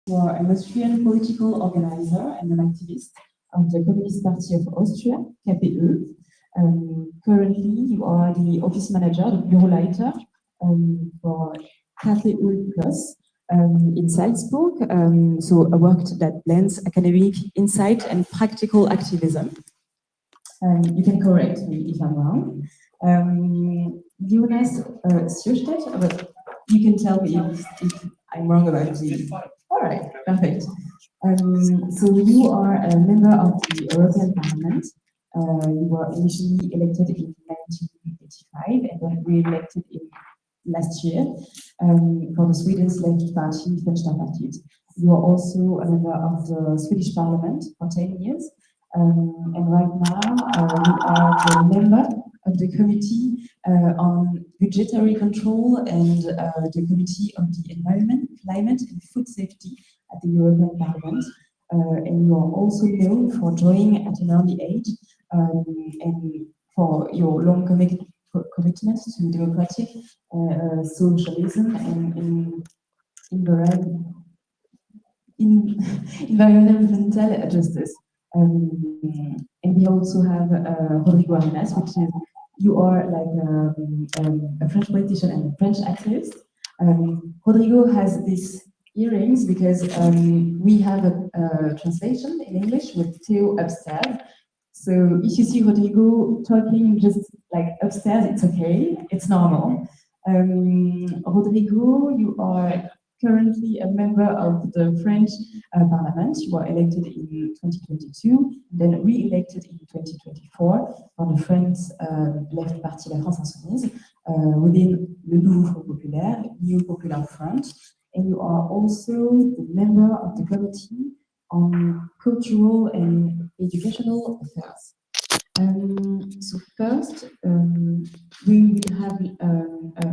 You are an Austrian political organizer and an activist of the Communist Party of Austria, KPÖ. Currently, you are the office manager, the Büroleiter, for KPÖ Plus in Salzburg, so a work that blends academic insight and practical activism. You can correct me if I'm wrong. Jonas Sjöstedt, but you can tell me if I'm wrong about the... All right, perfect. So you are a member of the European Parliament. You were initially elected in 1985 and then re-elected in last year for the Swedish left party, Vänsterpartiet. You are also a member of the Swedish Parliament for 10 years. And right now you are the member of the Committee on Budgetary Control and the Committee on the Environment, Climate and Food Safety at the European Parliament. And you are also known for joining at an early age and for your long commitment to democratic socialism and environmental justice. And we also have Rodrigo Arenas, which is, you are like a French politician and a French activist. Rodrigo has these earrings because we have a translation in English with Theo upstairs. So if you see Rodrigo talking just like upstairs, it's okay, it's normal. Rodrigo, you are currently a member of the French Parliament. You were elected in 2022, then re-elected in 2024 for the French left party, la France Insoumise, within le Nouveau Front Populaire, New Popular Front. And you are also the member of the Committee on Cultural and Educational Affairs. So first, we will have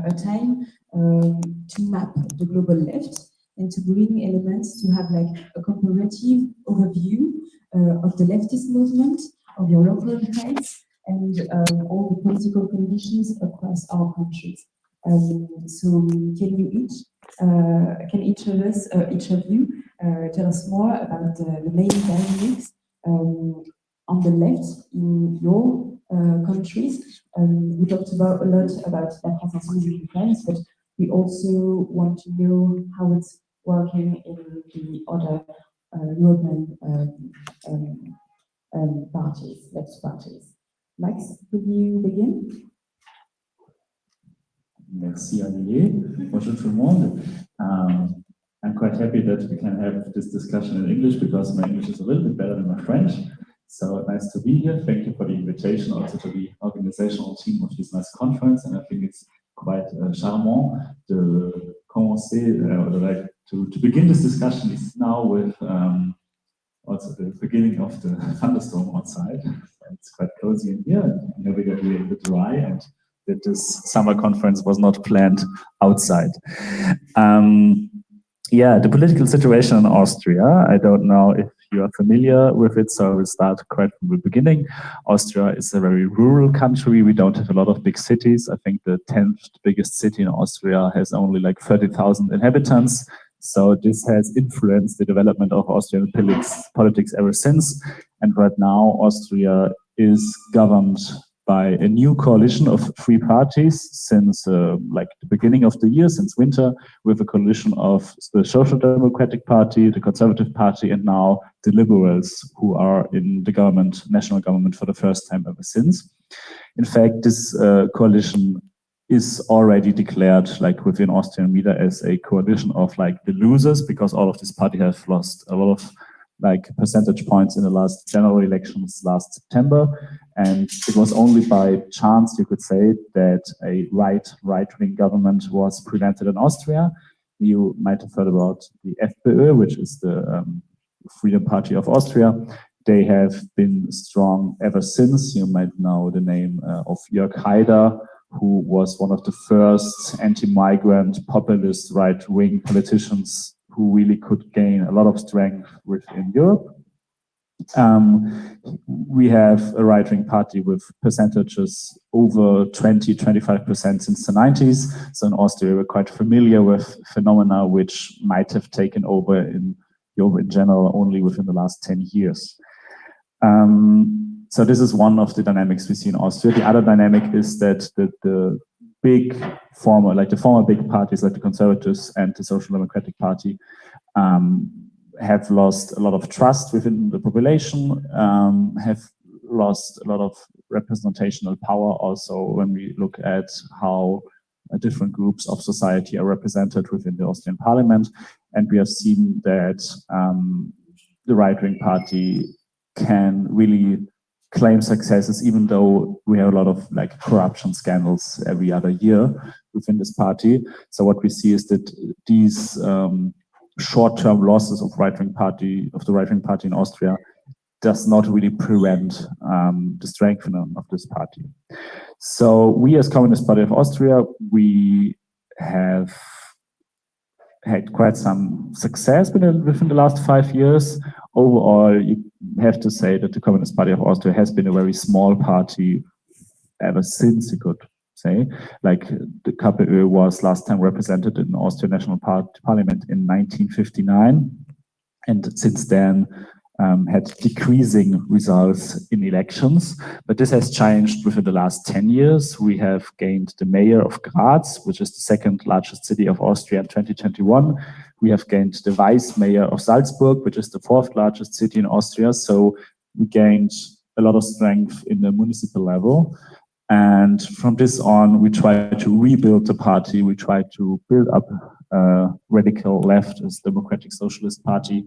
a time to map the global left and to bring elements to have like a comparative overview of the leftist movement, of your local rights, and all the political conditions across our countries. So can each of us, each of you, tell us more about the main dynamics on the left in your countries? We talked about a lot about la France Insoumise in France, but we also want to know how it's working in the other European parties, left parties. Max, could you begin? Merci Alilé. Bonjour tout le monde. I'm quite happy that we can have this discussion in English because my English is a little bit better than my French. So nice to be here. Thank you for the invitation, also to the organizational team of this nice conference. And I think it's quite charmant to commencer, to begin this discussion is now with also the beginning of the thunderstorm outside. It's quite cozy in here, and here we got really a bit dry, and that this summer conference was not planned outside. Yeah, the political situation in Austria, I don't know if you are familiar with it, so I will start quite from the beginning. Austria is a very rural country. We don't have a lot of big cities. I think the 10th biggest city in Austria has only like 30,000 inhabitants. So this has influenced the development of Austrian politics ever since. And right now, Austria is governed by a new coalition of three parties since like the beginning of the year, since winter, with a coalition of the Social Democratic Party, the Conservative Party, and now the Liberals, who are in the government, national government, for the first time ever since. In fact, this coalition is already declared, like within Austrian media, as a coalition of like the losers, because all of this party have lost a lot of like percentage points in the last general elections last September. And it was only by chance, you could say, that a right-wing government was prevented in Austria. You might have heard about the FPÖ, which is the Freedom Party of Austria. They have been strong ever since. You might know the name of Jörg Haider, who was one of the first anti-migrant populist right-wing politicians who really could gain a lot of strength within Europe. We have a right-wing party with percentages over 20-25% since the 90s. So in Austria, we're quite familiar with phenomena which might have taken over in Europe in general only within the last 10 years. So this is one of the dynamics we see in Austria. The other dynamic is that the big former big parties like the Conservatives and the Social Democratic Party have lost a lot of trust within the population, have lost a lot of representational power also when we look at how different groups of society are represented within the Austrian parliament. And we have seen that the right-wing party can really claim successes, even though we have a lot of like corruption scandals every other year within this party. So what we see is that these short-term losses of the right-wing party in Austria does not really prevent the strengthening of this party. So we as Communist Party of Austria, we have had quite some success within the last 5 years. Overall, you have to say that the Communist Party of Austria has been a very small party ever since, you could say. Like the KPÖ was last time represented in the Austrian National Parliament in 1959, and since then had decreasing results in elections. But this has changed within the last 10 years. We have gained the mayor of Graz, which is the second largest city of Austria in 2021. We have gained the vice mayor of Salzburg, which is the fourth largest city in Austria. So we gained a lot of strength in the municipal level. And from this on, we try to rebuild the party. We try to build up a radical leftist democratic socialist party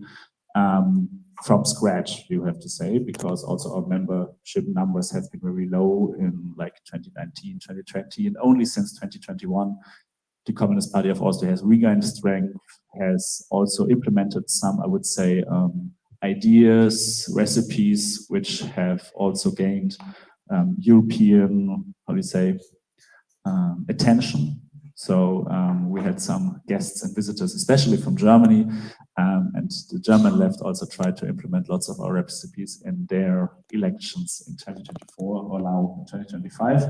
from scratch, you have to say, because also our membership numbers have been very low in like 2019, 2020, and only since 2021, the Communist Party of Austria has regained strength, has also implemented some, I would say, ideas, recipes, which have also gained European, attention. So we had some guests and visitors, especially from Germany, and the German left also tried to implement lots of our recipes in their elections in 2024 or now in 2025,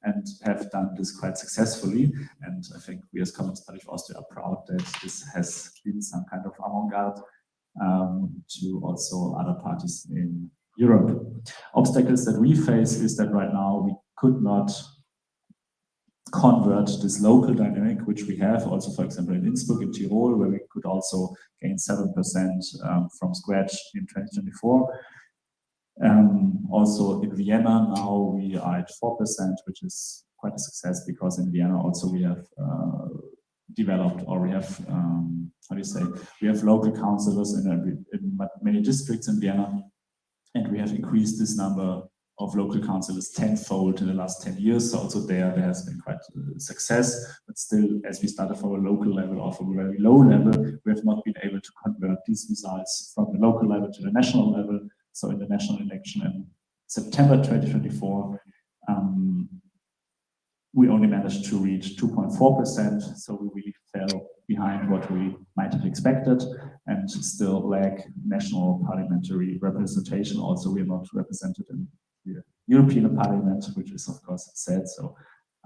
and have done this quite successfully. And I think we as Communist Party of Austria are proud that this has been some kind of avant-garde to also other parties in Europe. Obstacles that we face is that right now we could not convert this local dynamic, which we have also, for example, in Innsbruck, in Tyrol, where we could also gain 7% from scratch in 2024. Also in Vienna, now we are at 4%, which is quite a success, because in Vienna also we have developed, or we have, we have local councillors in many districts in Vienna, and we have increased this number of local councillors tenfold in the last 10 years. So also there has been quite a success, but still, as we started from a local level or from a very low level, we have not been able to convert these results from the local level to the national level. So in the national election in September 2024, we only managed to reach 2.4%. So we really fell behind what we might have expected, and still lack national parliamentary representation. Also, we are not represented in the European Parliament, which is of course sad. So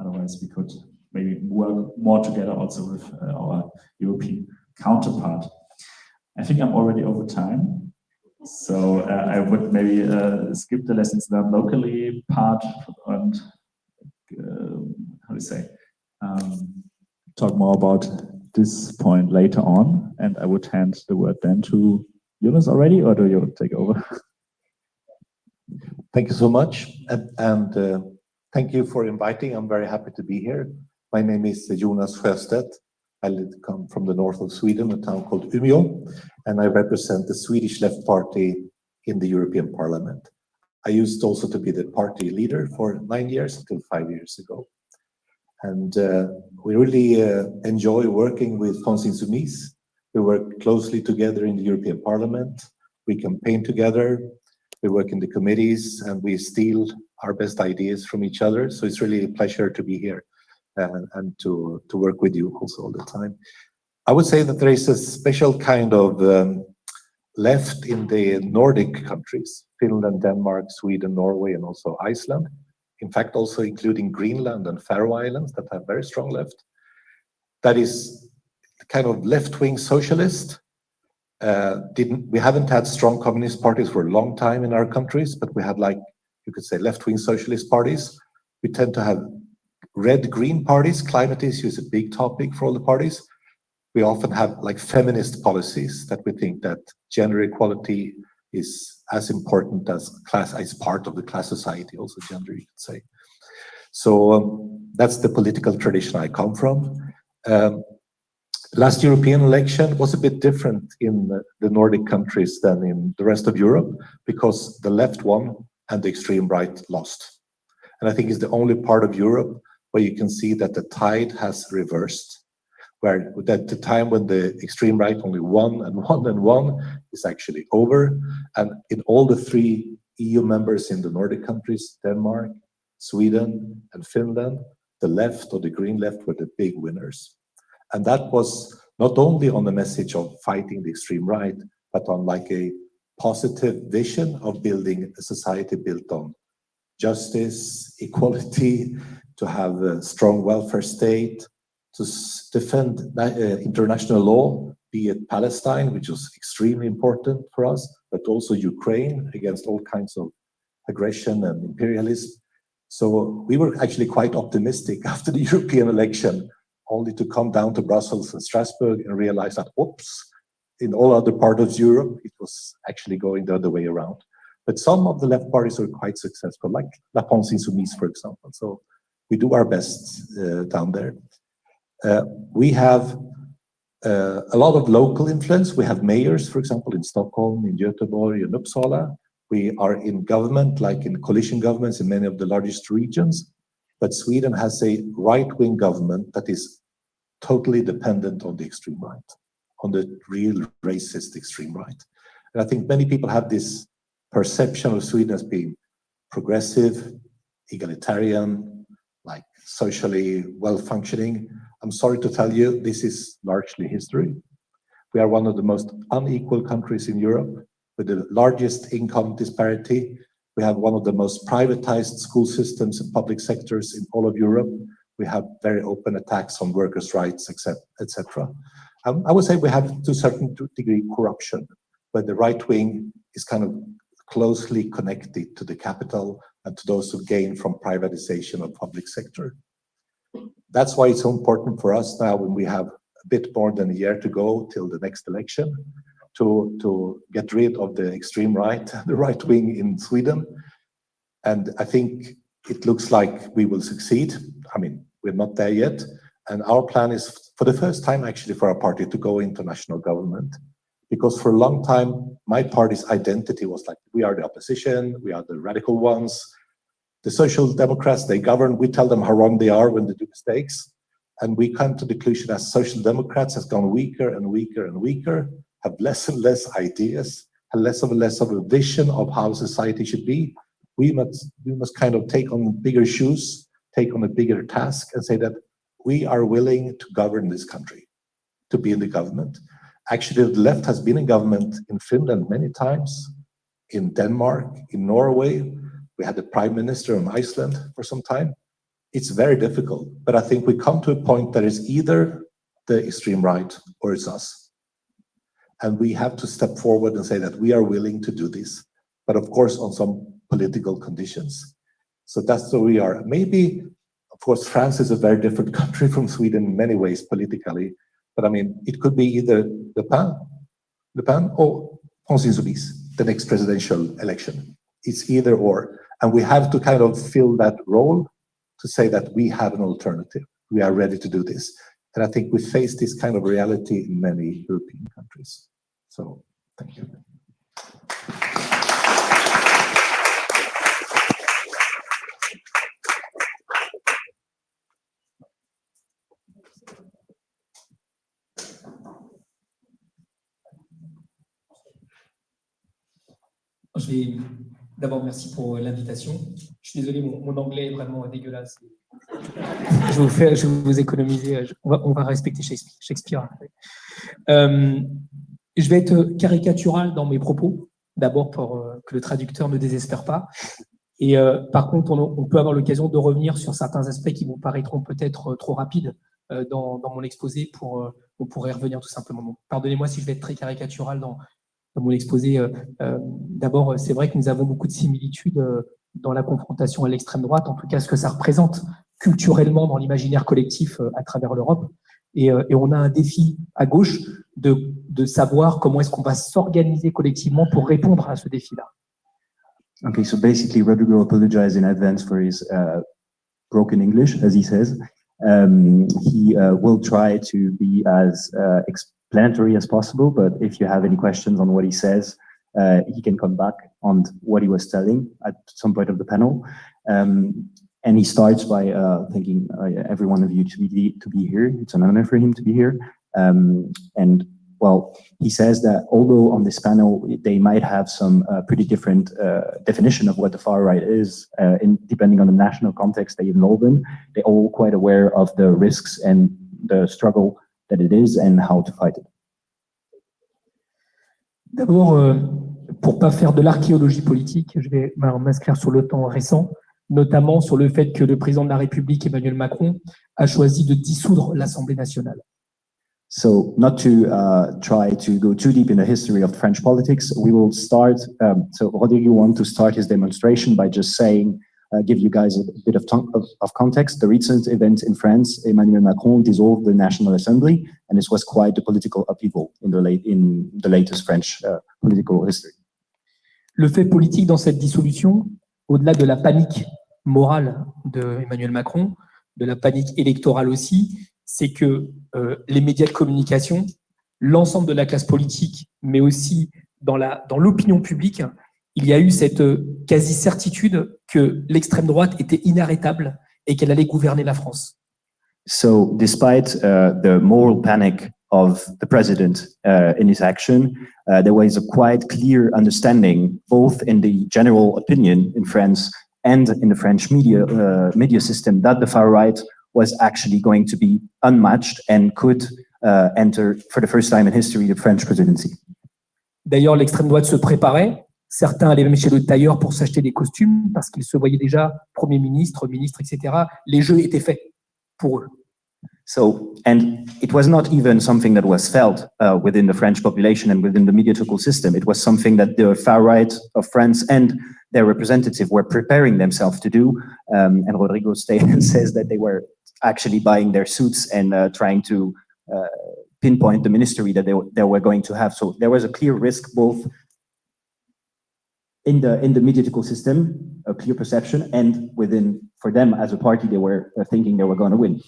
otherwise we could maybe work more together also with our European counterpart. I think I'm already over time. So I would maybe skip the lessons learned locally part and talk more about this point later on. And I would hand the word then to Jonas already, or do you take over? Thank you so much, and thank you for inviting. I'm very happy to be here. My name is Jonas Sjöstedt. I come from the north of Sweden, a town called Umeå, and I represent the Swedish Left Party in the European Parliament. I used also to be the party leader for 9 years, until 5 years ago. And we really enjoy working with Insoumis. We work closely together in the European Parliament. We campaign together. We work in the committees, and we steal our best ideas from each other. So it's really a pleasure to be here and to work with you also all the time. I would say that there is a special kind of left in the Nordic countries, Finland, Denmark, Sweden, Norway, and also Iceland. In fact, also including Greenland and Faroe Islands that have very strong left. That is kind of left-wing socialist. We haven't had strong communist parties for a long time in our countries, but we had, like, you could say, left-wing socialist parties. We tend to have red-green parties. Climate issue is a big topic for all the parties. We often have like feminist policies that we think that gender equality is as important as class, as part of the class society, also gender, you could say. So that's the political tradition I come from. Last European election was a bit different in the Nordic countries than in the rest of Europe, because the left won and the extreme right lost. And I think it's the only part of Europe where you can see that the tide has reversed, where at the time when the extreme right only won and won and won is actually over. And in all the 3 EU members in the Nordic countries, Denmark, Sweden, and Finland, the left, or the green left, were the big winners. And that was not only on the message of fighting the extreme right, but on like a positive vision of building a society built on justice, equality, to have a strong welfare state, to defend international law, be it Palestine, which was extremely important for us, but also Ukraine against all kinds of aggression and imperialism. So we were actually quite optimistic after the European election, only to come down to Brussels and Strasbourg and realize that, oops, in all other parts of Europe, it was actually going the other way around. But some of the left parties were quite successful, like La France Insoumise, for example. So we do our best down there. We have a lot of local influence. We have mayors, for example, in Stockholm, in Göteborg, in Uppsala. We are in government, like in coalition governments in many of the largest regions. But Sweden has a right-wing government that is totally dependent on the extreme right, on the real racist extreme right. And I think many people have this perception of Sweden as being progressive, egalitarian, like socially well-functioning. I'm sorry to tell you, this is largely history. We are one of the most unequal countries in Europe with the largest income disparity. We have one of the most privatized school systems and public sectors in all of Europe. We have very open attacks on workers' rights, etc. I would say we have, to a certain degree, corruption, where the right wing is kind of closely connected to the capital and to those who gain from privatization of public sector. That's why it's so important for us now, when we have a bit more than a year to go till the next election, to get rid of the extreme right, the right wing in Sweden. And I think it looks like we will succeed. I mean, we're not there yet. And our plan is, for the first time actually, for our party to go into national government. Because for a long time, my party's identity was like, we are the opposition, we are the radical ones. The Social Democrats, they govern, we tell them how wrong they are when they do mistakes. And we come to the conclusion as Social Democrats has gone weaker and weaker and weaker, have less and less ideas, have less of a vision of how society should be. We must kind of take on bigger shoes, take on a bigger task, and say that we are willing to govern this country, to be in the government. Actually, the left has been in government in Finland many times, in Denmark, in Norway. We had the prime minister in Iceland for some time. It's very difficult, but I think we come to a point that is either the extreme right or it's us. And we have to step forward and say that we are willing to do this, but of course on some political conditions. So that's where we are. Maybe, of course, France is a very different country from Sweden in many ways politically, but I mean, it could be either Le Pen or France Insoumise, the next presidential election. It's either or. And we have to kind of fill that role to say that we have an alternative. We are ready to do this. And I think we face this kind of reality in many European countries. So, thank you. D'abord, merci pour l'invitation. Je suis désolé, mon anglais est vraiment dégueulasse. Je vais vous économiser. On va respecter Shakespeare. Je vais être caricatural dans mes propos, d'abord pour que le traducteur ne désespère pas. Et par contre, on peut avoir l'occasion de revenir sur certains aspects qui vous paraîtront peut-être trop rapides dans mon exposé on pourrait revenir tout simplement. Donc, pardonnez-moi si je vais être très caricatural dans mon exposé. D'abord, c'est vrai que nous avons beaucoup de similitudes dans la confrontation à l'extrême droite, en tout cas ce que ça représente culturellement dans l'imaginaire collectif à travers l'Europe. Et on a un défi à gauche de savoir comment est-ce qu'on va s'organiser collectivement pour répondre à ce défi-là. Okay, so basically Rodrigo apologized in advance for his broken English, as he says. He will try to be as explanatory as possible, but if you have any questions on what he says, he can come back on what he was telling at some point of the panel. And he starts by thanking every one of you to be here. It's an honor for him to be here. And well, he says that although on this panel they might have some pretty different definition of what the far right is, depending on the national context they involve in, they're all quite aware of the risks and the struggle that it is and how to fight it. D'abord, pour pas faire de l'archéologie politique, je vais m'inscrire sur le temps récent, notamment sur le fait que le président de la République, Emmanuel Macron, a choisi de dissoudre l'Assemblée nationale. So not to try to go too deep in the history of French politics, we will start, so Rodrigo wants to start his demonstration by just saying, give you guys a bit of context. The recent event in France, Emmanuel Macron dissolved the National Assembly, and this was quite a political upheaval in the latest French political history. Le fait politique dans cette dissolution, au-delà de la panique morale de Emmanuel Macron, de la panique électorale aussi, c'est que les médias de communication, l'ensemble de la classe politique, mais aussi dans l'opinion publique, il y a eu cette quasi-certitude que l'extrême droite était inarrêtable et qu'elle allait gouverner la France. So despite the moral panic of the president in his action, there was a quite clear understanding, both in the general opinion in France and in the French media system, that the far right was actually going to be unmatched and could enter for the first time in history the French presidency. D'ailleurs, l'extrême droite se préparait. Certains allaient même chez le tailleur pour s'acheter des costumes parce qu'ils se voyaient déjà Premier ministre, ministre, etc. Les jeux étaient faits pour eux. So, and it was not even something that was felt within the French population and within the mediatical system. It was something that the far right of France and their representative were preparing themselves to do. And Rodrigo says that they were actually buying their suits and trying to pinpoint the ministry that they were going to have. So there was a clear risk both in the mediatical system, a clear perception, and within, for them as a party, they were thinking they were going to win.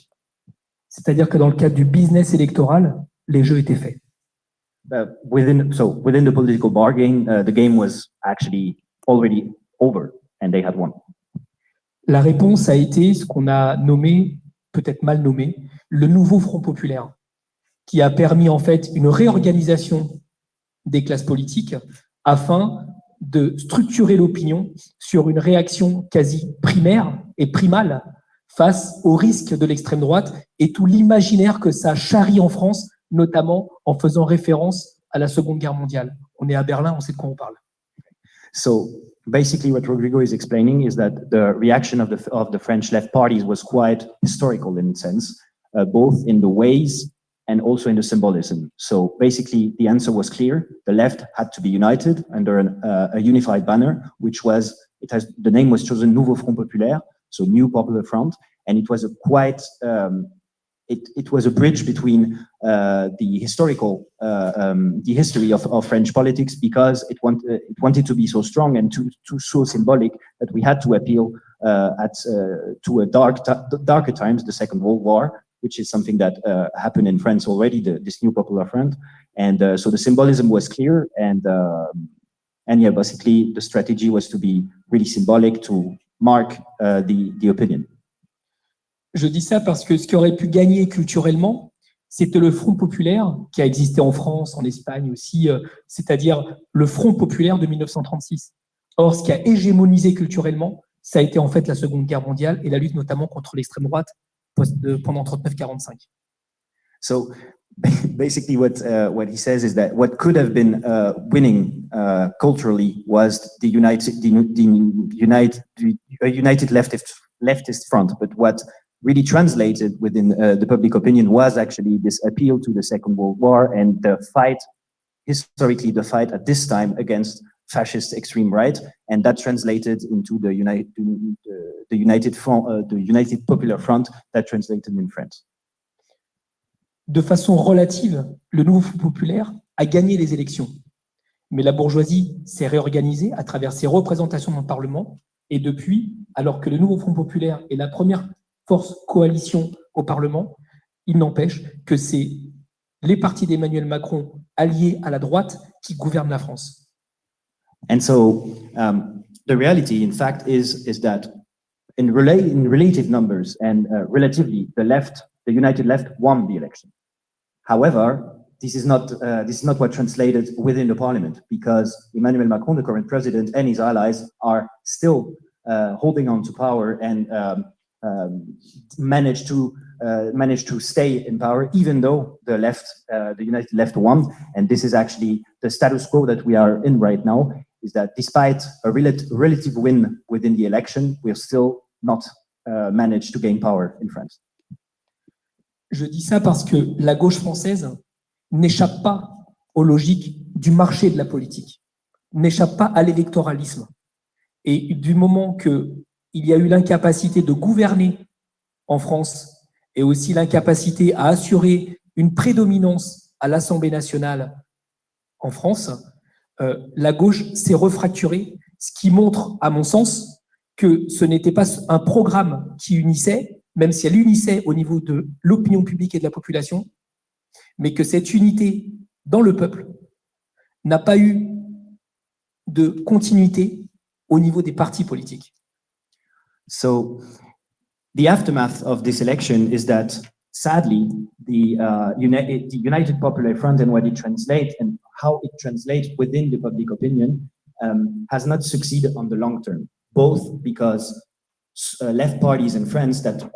C'est-à-dire que dans le cadre du business électoral, les jeux étaient faits. Within the political bargain, the game was actually already over and they had won. La réponse a été ce qu'on a nommé, peut-être mal nommé, le nouveau Front populaire, qui a permis en fait une réorganisation des classes politiques afin de structurer l'opinion sur une réaction quasi primaire et primale face au risque de l'extrême droite et tout l'imaginaire que ça charrie en France, notamment en faisant référence à la Seconde Guerre mondiale. On est à Berlin, on sait de quoi on parle. So basically what Rodrigo is explaining is that the reaction of the French left parties was quite historical in a sense, both in the ways and also in the symbolism. So basically the answer was clear. The left had to be united under a unified banner, which was, the name was chosen Nouveau Front Populaire, so New Popular Front, and it was a quite, it was a bridge between the history of French politics, because it wanted to be so strong and so symbolic that we had to appeal to darker times, the Second World War, which is something that happened in France already, this New Popular Front, and so the symbolism was clear, and yeah, basically the strategy was to be really symbolic to mark the opinion. Je dis ça parce que ce qui aurait pu gagner culturellement, c'était le Front populaire qui a existé en France, en Espagne aussi, c'est-à-dire le Front populaire de 1936. Or, ce qui a hégémonisé culturellement, ça a été en fait la Seconde Guerre mondiale et la lutte notamment contre l'extrême droite pendant 39-45. So basically what he says is that what could have been winning culturally was the united leftist front, but what really translated within the public opinion was actually this appeal to the Second World War and the fight, historically the fight at this time against fascist extreme right, and that translated into the United Popular Front that translated in France. De façon relative, le nouveau Front populaire a gagné les élections, mais la bourgeoisie s'est réorganisée à travers ses représentations dans le Parlement, et depuis, alors que le nouveau Front populaire est la première force coalition au Parlement, il n'empêche que c'est les partis d'Emmanuel Macron alliés à la droite qui gouvernent la France. And so the reality, in fact, is that in relative numbers and relatively, the United Left won the election. However, this is not what translated within the parliament, because Emmanuel Macron, the current president, and his allies are still holding on to power and managed to stay in power, even though the United Left won. And this is actually the status quo that we are in right now, is that despite a relative win within the election, we're still not managed to gain power in France. Je dis ça parce que la gauche française n'échappe pas aux logiques du marché de la politique, n'échappe pas à l'électoralisme. Et du moment qu'il y a eu l'incapacité de gouverner en France et aussi l'incapacité à assurer une prédominance à l'Assemblée nationale en France, la gauche s'est refracturée, ce qui montre, à mon sens, que ce n'était pas un programme qui unissait, même si elle unissait au niveau de l'opinion publique et de la population, mais que cette unité dans le peuple n'a pas eu de continuité au niveau des partis politiques. So the aftermath of this election is that, sadly, the United Popular Front and what it translates and how it translates within the public opinion has not succeeded on the long term, both because left parties in France that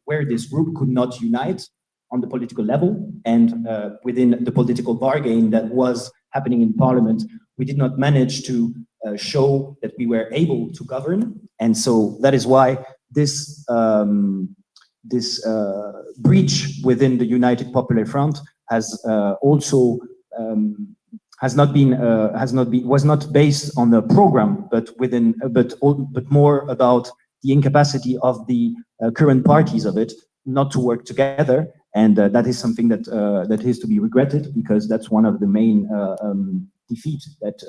were this group could not unite on the political level, and within the political bargain that was happening in Parliament, we did not manage to show that we were able to govern, and so that is why this breach within the United Popular Front was not based on a program, but more about the incapacity of the current parties of it not to work together, and that is something that is to be regretted, because that's one of the main defeats that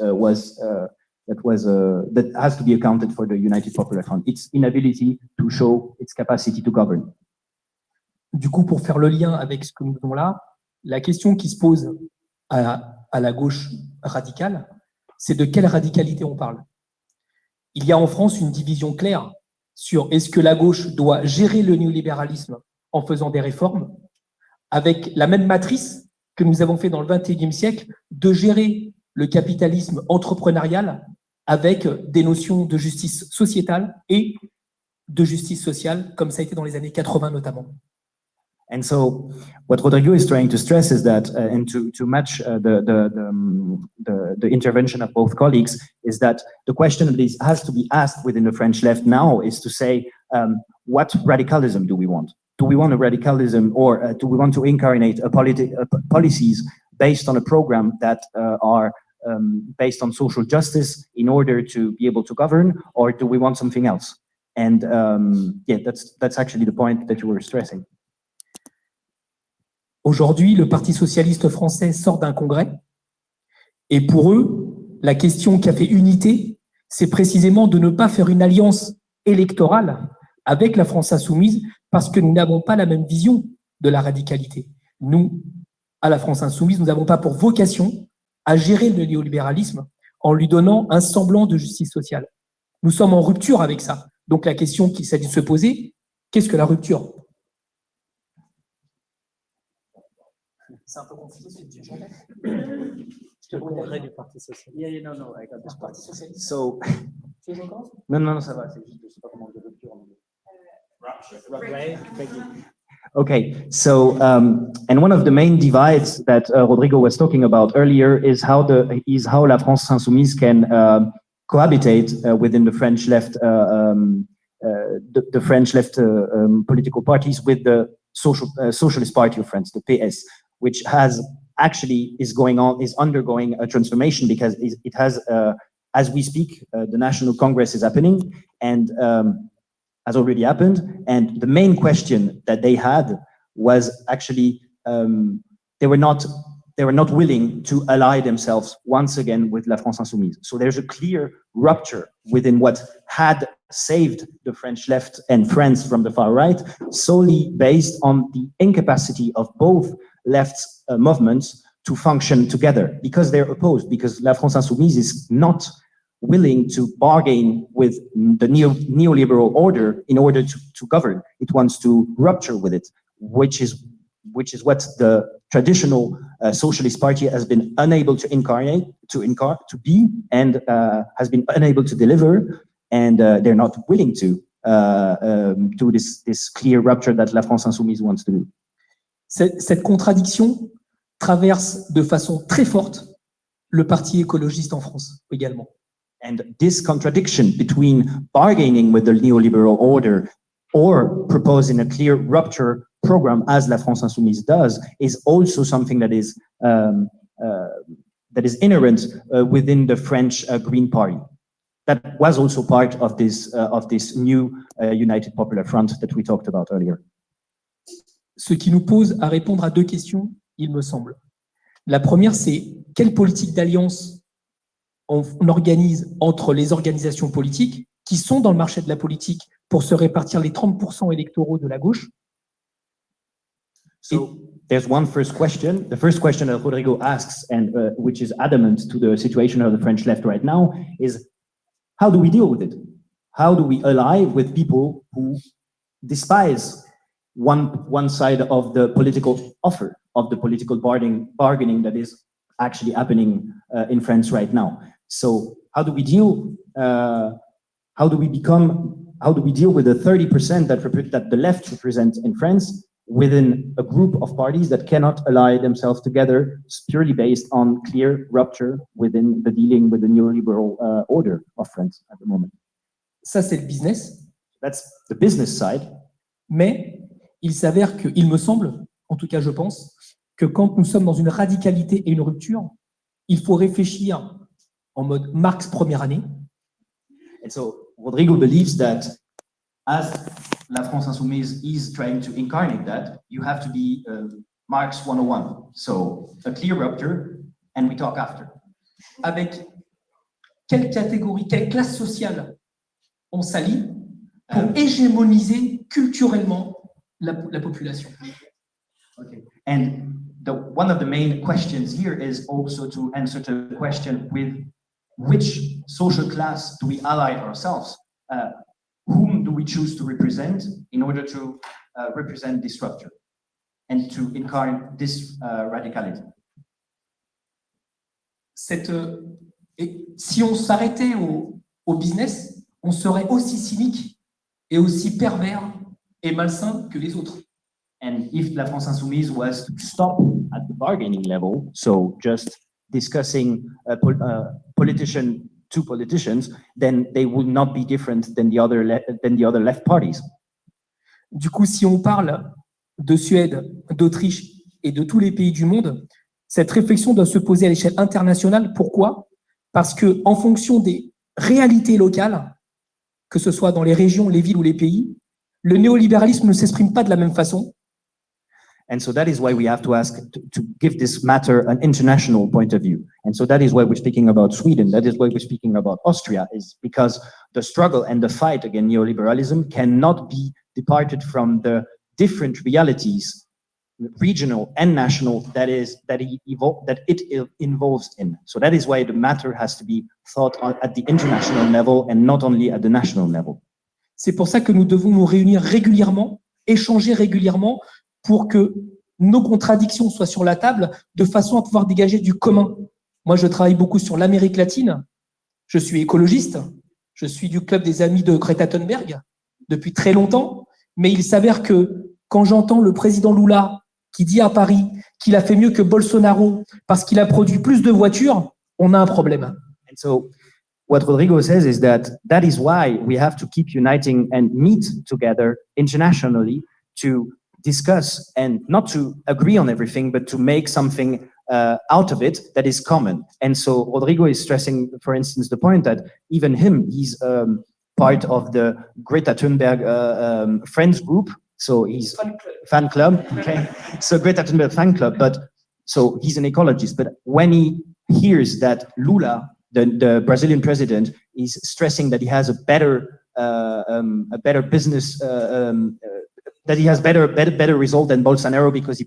has to be accounted for the United Popular Front, its inability to show its capacity to govern. Du coup, pour faire le lien avec ce que nous avons là, la question qui se pose à la gauche radicale, c'est de quelle radicalité on parle. Il y a en France une division claire sur est-ce que la gauche doit gérer le néolibéralisme en faisant des réformes, avec la même matrice que nous avons fait dans le XXIe siècle, de gérer le capitalisme entrepreneurial avec des notions de justice sociétale et de justice sociale, comme ça a été dans les années 80 notamment. And so, what Rodrigo is trying to stress is that, and to match the intervention of both colleagues, is that the question that has to be asked within the French left now is to say, what radicalism do we want? Do we want a radicalism, or do we want to incarnate policies based on a program that are based on social justice in order to be able to govern, or do we want something else? And that's actually the point that you were stressing. Aujourd'hui, le Parti socialiste français sort d'un congrès, et pour eux, la question qui a fait unité, c'est précisément de ne pas faire une alliance électorale avec la France insoumise, parce que nous n'avons pas la même vision de la radicalité. Nous, à la France insoumise, nous n'avons pas pour vocation à gérer le néolibéralisme en lui donnant un semblant de justice sociale. Nous sommes en rupture avec ça. Donc la question qu'il s'agit de se poser, qu'est-ce que la rupture ? C'est un peu compliqué ce que tu dis. Je te congrès du Parti socialiste. Yeah, no, I got this part. Parti socialiste. So, Tu veux que je recommence ? non, ça va, c'est juste, je sais pas comment dire rupture en anglais. Okay, so and one of the main divides that Rodrigo was talking about earlier is how La France Insoumise can cohabitate within the French left, the French left political parties with the Socialist Party of France, the PS, which is undergoing a transformation because it has, as we speak, the National Congress is happening and has already happened. And the main question that they had was actually they were not willing to ally themselves once again with La France Insoumise. So there's a clear rupture within what had saved the French left and France from the far right, solely based on the incapacity of both left movements to function together because they're opposed, because La France Insoumise is not willing to bargain with the neoliberal order in order to govern. It wants to rupture with it, which is what the traditional Socialist Party has been unable to be, and has been unable to deliver, and they're not willing to do this clear rupture that La France Insoumise wants to do. Cette contradiction traverse de façon très forte le Parti écologiste en France également. And this contradiction between bargaining with the neoliberal order or proposing a clear rupture program, as La France Insoumise does, is also something that is inherent within the French Green Party. That was also part of this new United Popular Front that we talked about earlier. Ce qui nous pose à répondre à deux questions, il me semble. La première, c'est quelle politique d'alliance on organise entre les organisations politiques qui sont dans le marché de la politique pour se répartir les 30% électoraux de la gauche. So there's one first question. The first question that Rodrigo asks, and which is adamant to the situation of the French left right now, is how do we deal with it? How do we ally with people who despise one side of the political offer, of the political bargaining that is actually happening in France right now? So how do we deal? How do we deal with the 30% that the left represents in France within a group of parties that cannot ally themselves together purely based on clear rupture within the dealing with the neoliberal order of France at the moment? Ça, c'est le business. That's the business side. Mais il s'avère que, il me semble, en tout cas je pense, que quand nous sommes dans une radicalité et une rupture, il faut réfléchir en mode Marx première année. And so Rodrigo believes that as La France Insoumise is trying to incarnate that, you have to be Marx 101. So a clear rupture, and we talk after. Avec quelle catégorie, quelle classe sociale on s'allie pour hégémoniser culturellement la population. Okay. And one of the main questions here is also to answer to the question with which social class do we ally ourselves? Whom do we choose to represent in order to represent this rupture and to incarnate this radicality? Si on s'arrêtait au business, on serait aussi cynique et aussi pervers et malsain que les autres. And if La France Insoumise was to stop at the bargaining level, so just discussing politician to politicians, then they would not be different than the other left parties. Du coup, si on parle de Suède, d'Autriche et de tous les pays du monde, cette réflexion doit se poser à l'échelle internationale. Pourquoi? Parce que, en fonction des réalités locales, que ce soit dans les régions, les villes ou les pays, le néolibéralisme ne s'exprime pas de la même façon. And so that is why we have to ask to give this matter an international point of view. And so that is why we're speaking about Sweden. That is why we're speaking about Austria, is because the struggle and the fight against neoliberalism cannot be departed from the different realities, regional and national, that it involves in. So that is why the matter has to be thought at the international level and not only at the national level. C'est pour ça que nous devons nous réunir régulièrement, échanger régulièrement, pour que nos contradictions soient sur la table, de façon à pouvoir dégager du commun. Moi, je travaille beaucoup sur l'Amérique latine. Je suis écologiste. Je suis du club des amis de Greta Thunberg depuis très longtemps. Mais il s'avère que quand j'entends le président Lula qui dit à Paris qu'il a fait mieux que Bolsonaro parce qu'il a produit plus de voitures, on a un problème. And so what Rodrigo says is that is why we have to keep uniting and meet together internationally to discuss and not to agree on everything, but to make something out of it that is common. And so Rodrigo is stressing, for instance, the point that even he's part of the Greta Thunberg friends group. So he's fan club. Okay. So Greta Thunberg fan club, but so he's an ecologist. But when he hears that Lula, the Brazilian president, is stressing that he has a better business, that he has better result than Bolsonaro because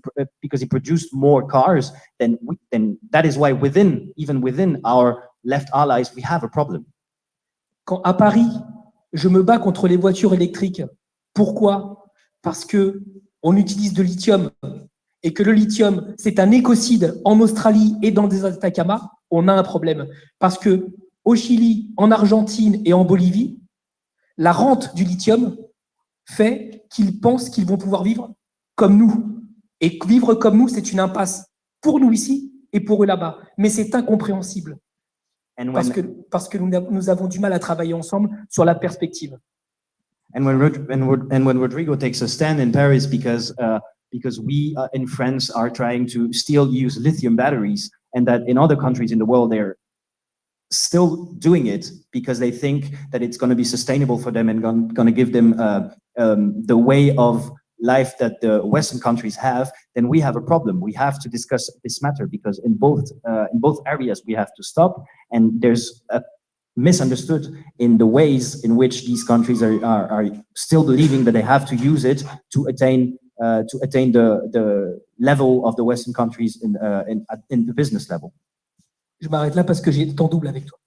he produced more cars, then that is why even within our left allies we have a problem. Quand à Paris, je me bats contre les voitures électriques. Pourquoi? Parce que on utilise de lithium et que le lithium, c'est un écocide en Australie et dans des Atacama, on a un problème. Parce que au Chili, en Argentine et en Bolivie, la rente du lithium fait qu'ils pensent qu'ils vont pouvoir vivre comme nous. Et vivre comme nous, c'est une impasse pour nous ici et pour eux là-bas. Mais c'est incompréhensible. Parce que nous avons du mal à travailler ensemble sur la perspective. And when Rodrigo takes a stand in Paris because we in France are trying to still use lithium batteries, and that in other countries in the world they're still doing it because they think that it's going to be sustainable for them and going to give them the way of life that the Western countries have, then we have a problem. We have to discuss this matter because in both areas we have to stop, and there's a misunderstood in the ways in which these countries are still believing that they have to use it to attain the level of the Western countries in the business level. Je m'arrête là parce que j'ai temps double avec toi.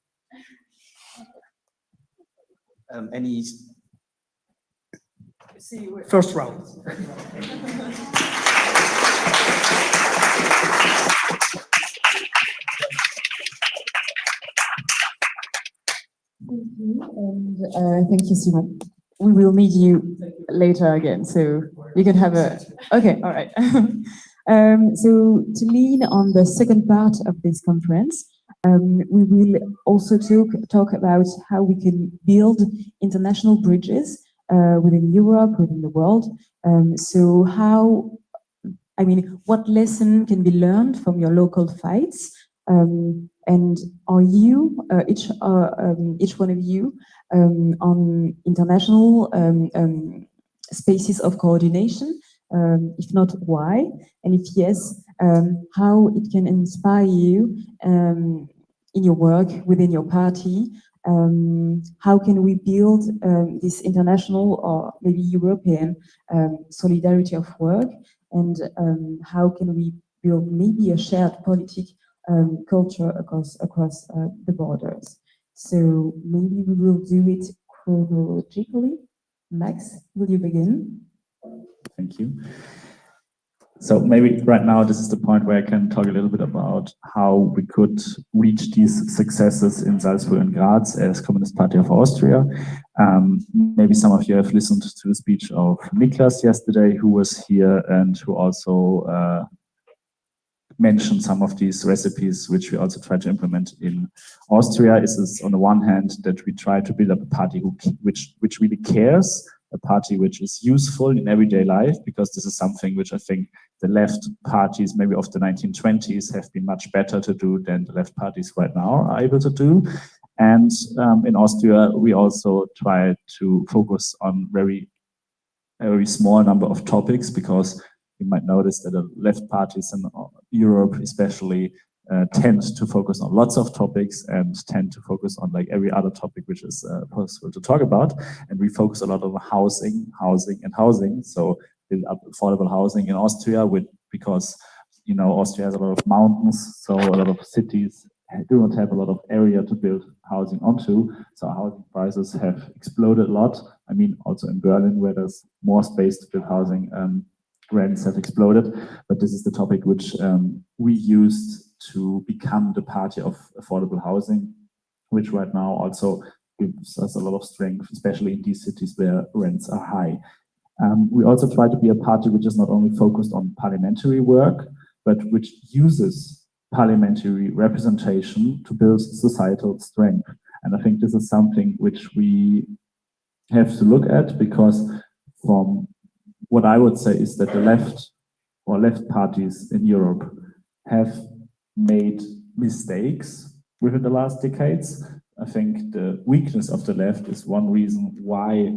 First round. Thank you, Simon. We will need you later again, so you can have a. Okay, all right. So to lean on the second part of this conference, we will also talk about how we can build international bridges within Europe, within the world. So what lesson can be learned from your local fights? And are you, each one of you, on international spaces of coordination? If not, why? And if yes, how it can inspire you in your work within your party? How can we build this international or maybe European solidarity of work? And how can we build maybe a shared politic culture across the borders? So maybe we will do it chronologically. Max, will you begin? Thank you. So maybe right now this is the point where I can talk a little bit about how we could reach these successes in Salzburg and Graz as Communist Party of Austria. Maybe some of you have listened to the speech of Niklas yesterday, who was here and who also mentioned some of these recipes, which we also try to implement in Austria. Is on the one hand that we try to build up a party which really cares, a party which is useful in everyday life, because this is something which I think the left parties maybe of the 1920s have been much better to do than the left parties right now are able to do. And in Austria, we also try to focus on a very small number of topics, because you might notice that the left parties in Europe especially tend to focus on lots of topics and tend to focus on like every other topic which is possible to talk about. And we focus a lot on housing. So build up affordable housing in Austria because, you know, Austria has a lot of mountains, so a lot of cities do not have a lot of area to build housing onto. So housing prices have exploded a lot. I mean, also in Berlin, where there's more space to build housing, rents have exploded. But this is the topic which we used to become the party of affordable housing, which right now also gives us a lot of strength, especially in these cities where rents are high. We also try to be a party which is not only focused on parliamentary work, but which uses parliamentary representation to build societal strength. And I think this is something which we have to look at, because from what I would say is that the left or left parties in Europe have made mistakes within the last decades. I think the weakness of the left is one reason why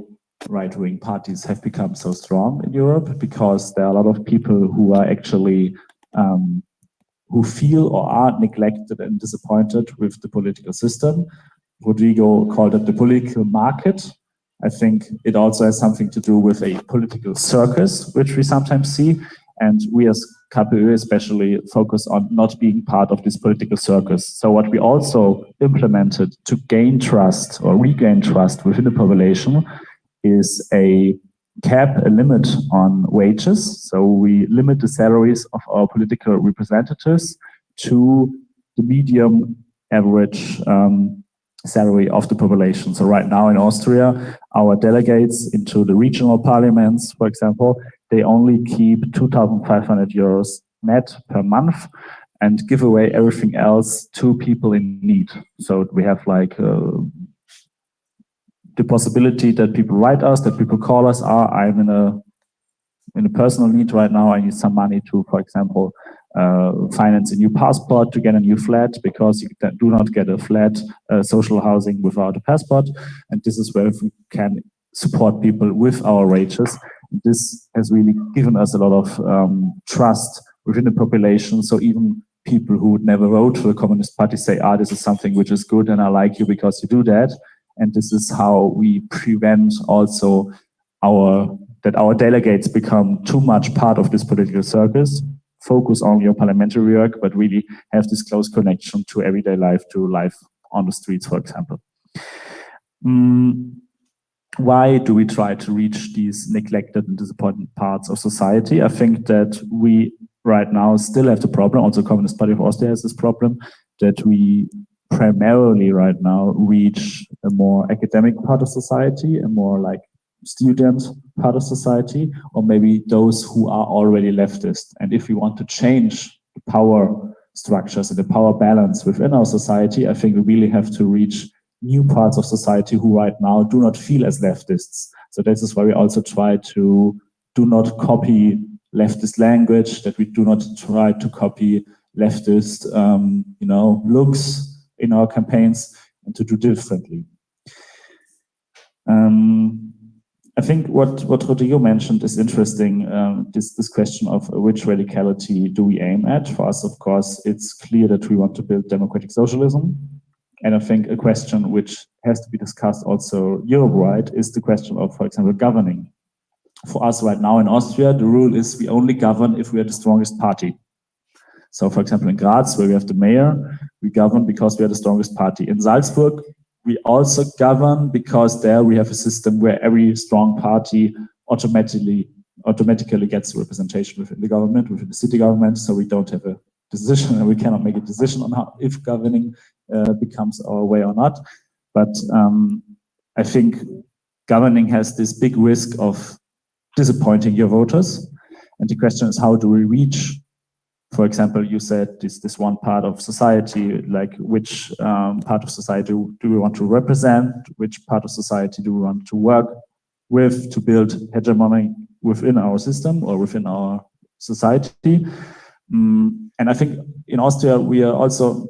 right-wing parties have become so strong in Europe, because there are a lot of people who are actually who feel or are neglected and disappointed with the political system. Rodrigo called it the political market. I think it also has something to do with a political circus, which we sometimes see. And we as KPÖ especially focus on not being part of this political circus. So what we also implemented to gain trust or regain trust within the population is a cap, a limit on wages. So we limit the salaries of our political representatives to the medium average salary of the population. So right now in Austria, our delegates into the regional parliaments, for example, they only keep 2,500 euros net per month and give away everything else to people in need. So we have like the possibility that people write us, that people call us, I'm in a personal need right now, I need some money to, for example, finance a new passport, to get a new flat, because you do not get a flat social housing without a passport. And this is where we can support people with our wages. This has really given us a lot of trust within the population. So even people who would never vote for the Communist Party say, this is something which is good and I like you because you do that. And this is how we prevent also that our delegates become too much part of this political circus, focus only on parliamentary work, but really have this close connection to everyday life, to life on the streets, for example. Why do we try to reach these neglected and disappointed parts of society? I think that we right now still have the problem, also Communist Party of Austria has this problem, that we primarily right now reach a more academic part of society, a more like student part of society, or maybe those who are already leftist. And if we want to change the power structures and the power balance within our society, I think we really have to reach new parts of society who right now do not feel as leftists. So this is why we also try to do not copy leftist language, that we do not try to copy leftist looks in our campaigns, and to do differently. I think what Rodrigo mentioned is interesting, this question of which radicality do we aim at. For us, of course, it's clear that we want to build democratic socialism. And I think a question which has to be discussed also Europe-wide is the question of, for example, governing. For us right now in Austria, the rule is we only govern if we are the strongest party. So, for example, in Graz, where we have the mayor, we govern because we are the strongest party. In Salzburg, we also govern because there we have a system where every strong party automatically gets representation within the government, within the city government. So we don't have a decision, and we cannot make a decision on how, if governing becomes our way or not. But I think governing has this big risk of disappointing your voters. And the question is, how do we reach, for example, you said this one part of society, like which part of society do we want to represent, which part of society do we want to work with to build hegemony within our system or within our society. And I think in Austria, we are also,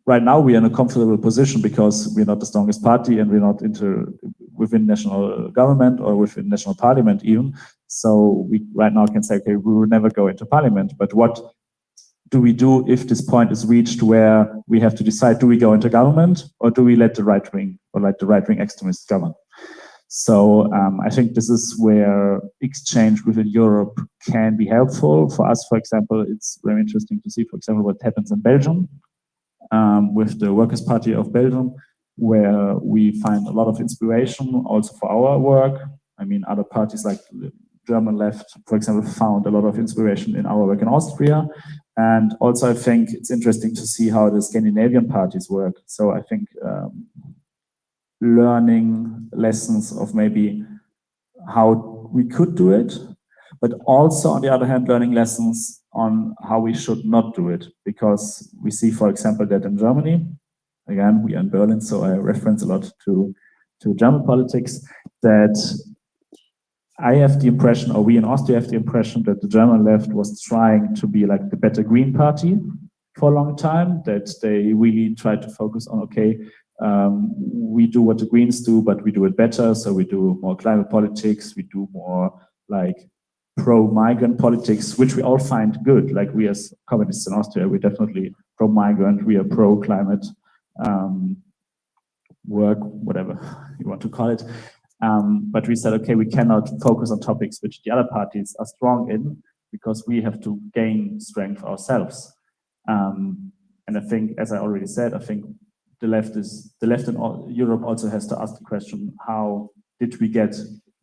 right now we are in a comfortable position because we're not the strongest party and we're not within national government or within national parliament even. So we right now can say, okay, we will never go into parliament, but what do we do if this point is reached where we have to decide, do we go into government or do we let the right wing or let the right wing extremists govern? So I think this is where exchange within Europe can be helpful. For us, for example, it's very interesting to see, for example, what happens in Belgium with the Workers' Party of Belgium, where we find a lot of inspiration also for our work. I mean, other parties like the German left, for example, found a lot of inspiration in our work in Austria. And also, I think it's interesting to see how the Scandinavian parties work. So I think learning lessons of maybe how we could do it, but also on the other hand, learning lessons on how we should not do it. Because we see, for example, that in Germany, again, we are in Berlin, so I reference a lot to German politics, that I have the impression, or we in Austria have the impression, that the German left was trying to be like the better Green Party for a long time, that they really tried to focus on, okay, we do what the Greens do, but we do it better. So we do more climate politics, we do more like pro-migrant politics, which we all find good. Like we as communists in Austria, we're definitely pro-migrant, we are pro-climate work, whatever you want to call it. But we said, okay, we cannot focus on topics which the other parties are strong in, because we have to gain strength ourselves. And I think, as I already said, I think the left in Europe also has to ask the question, how did we get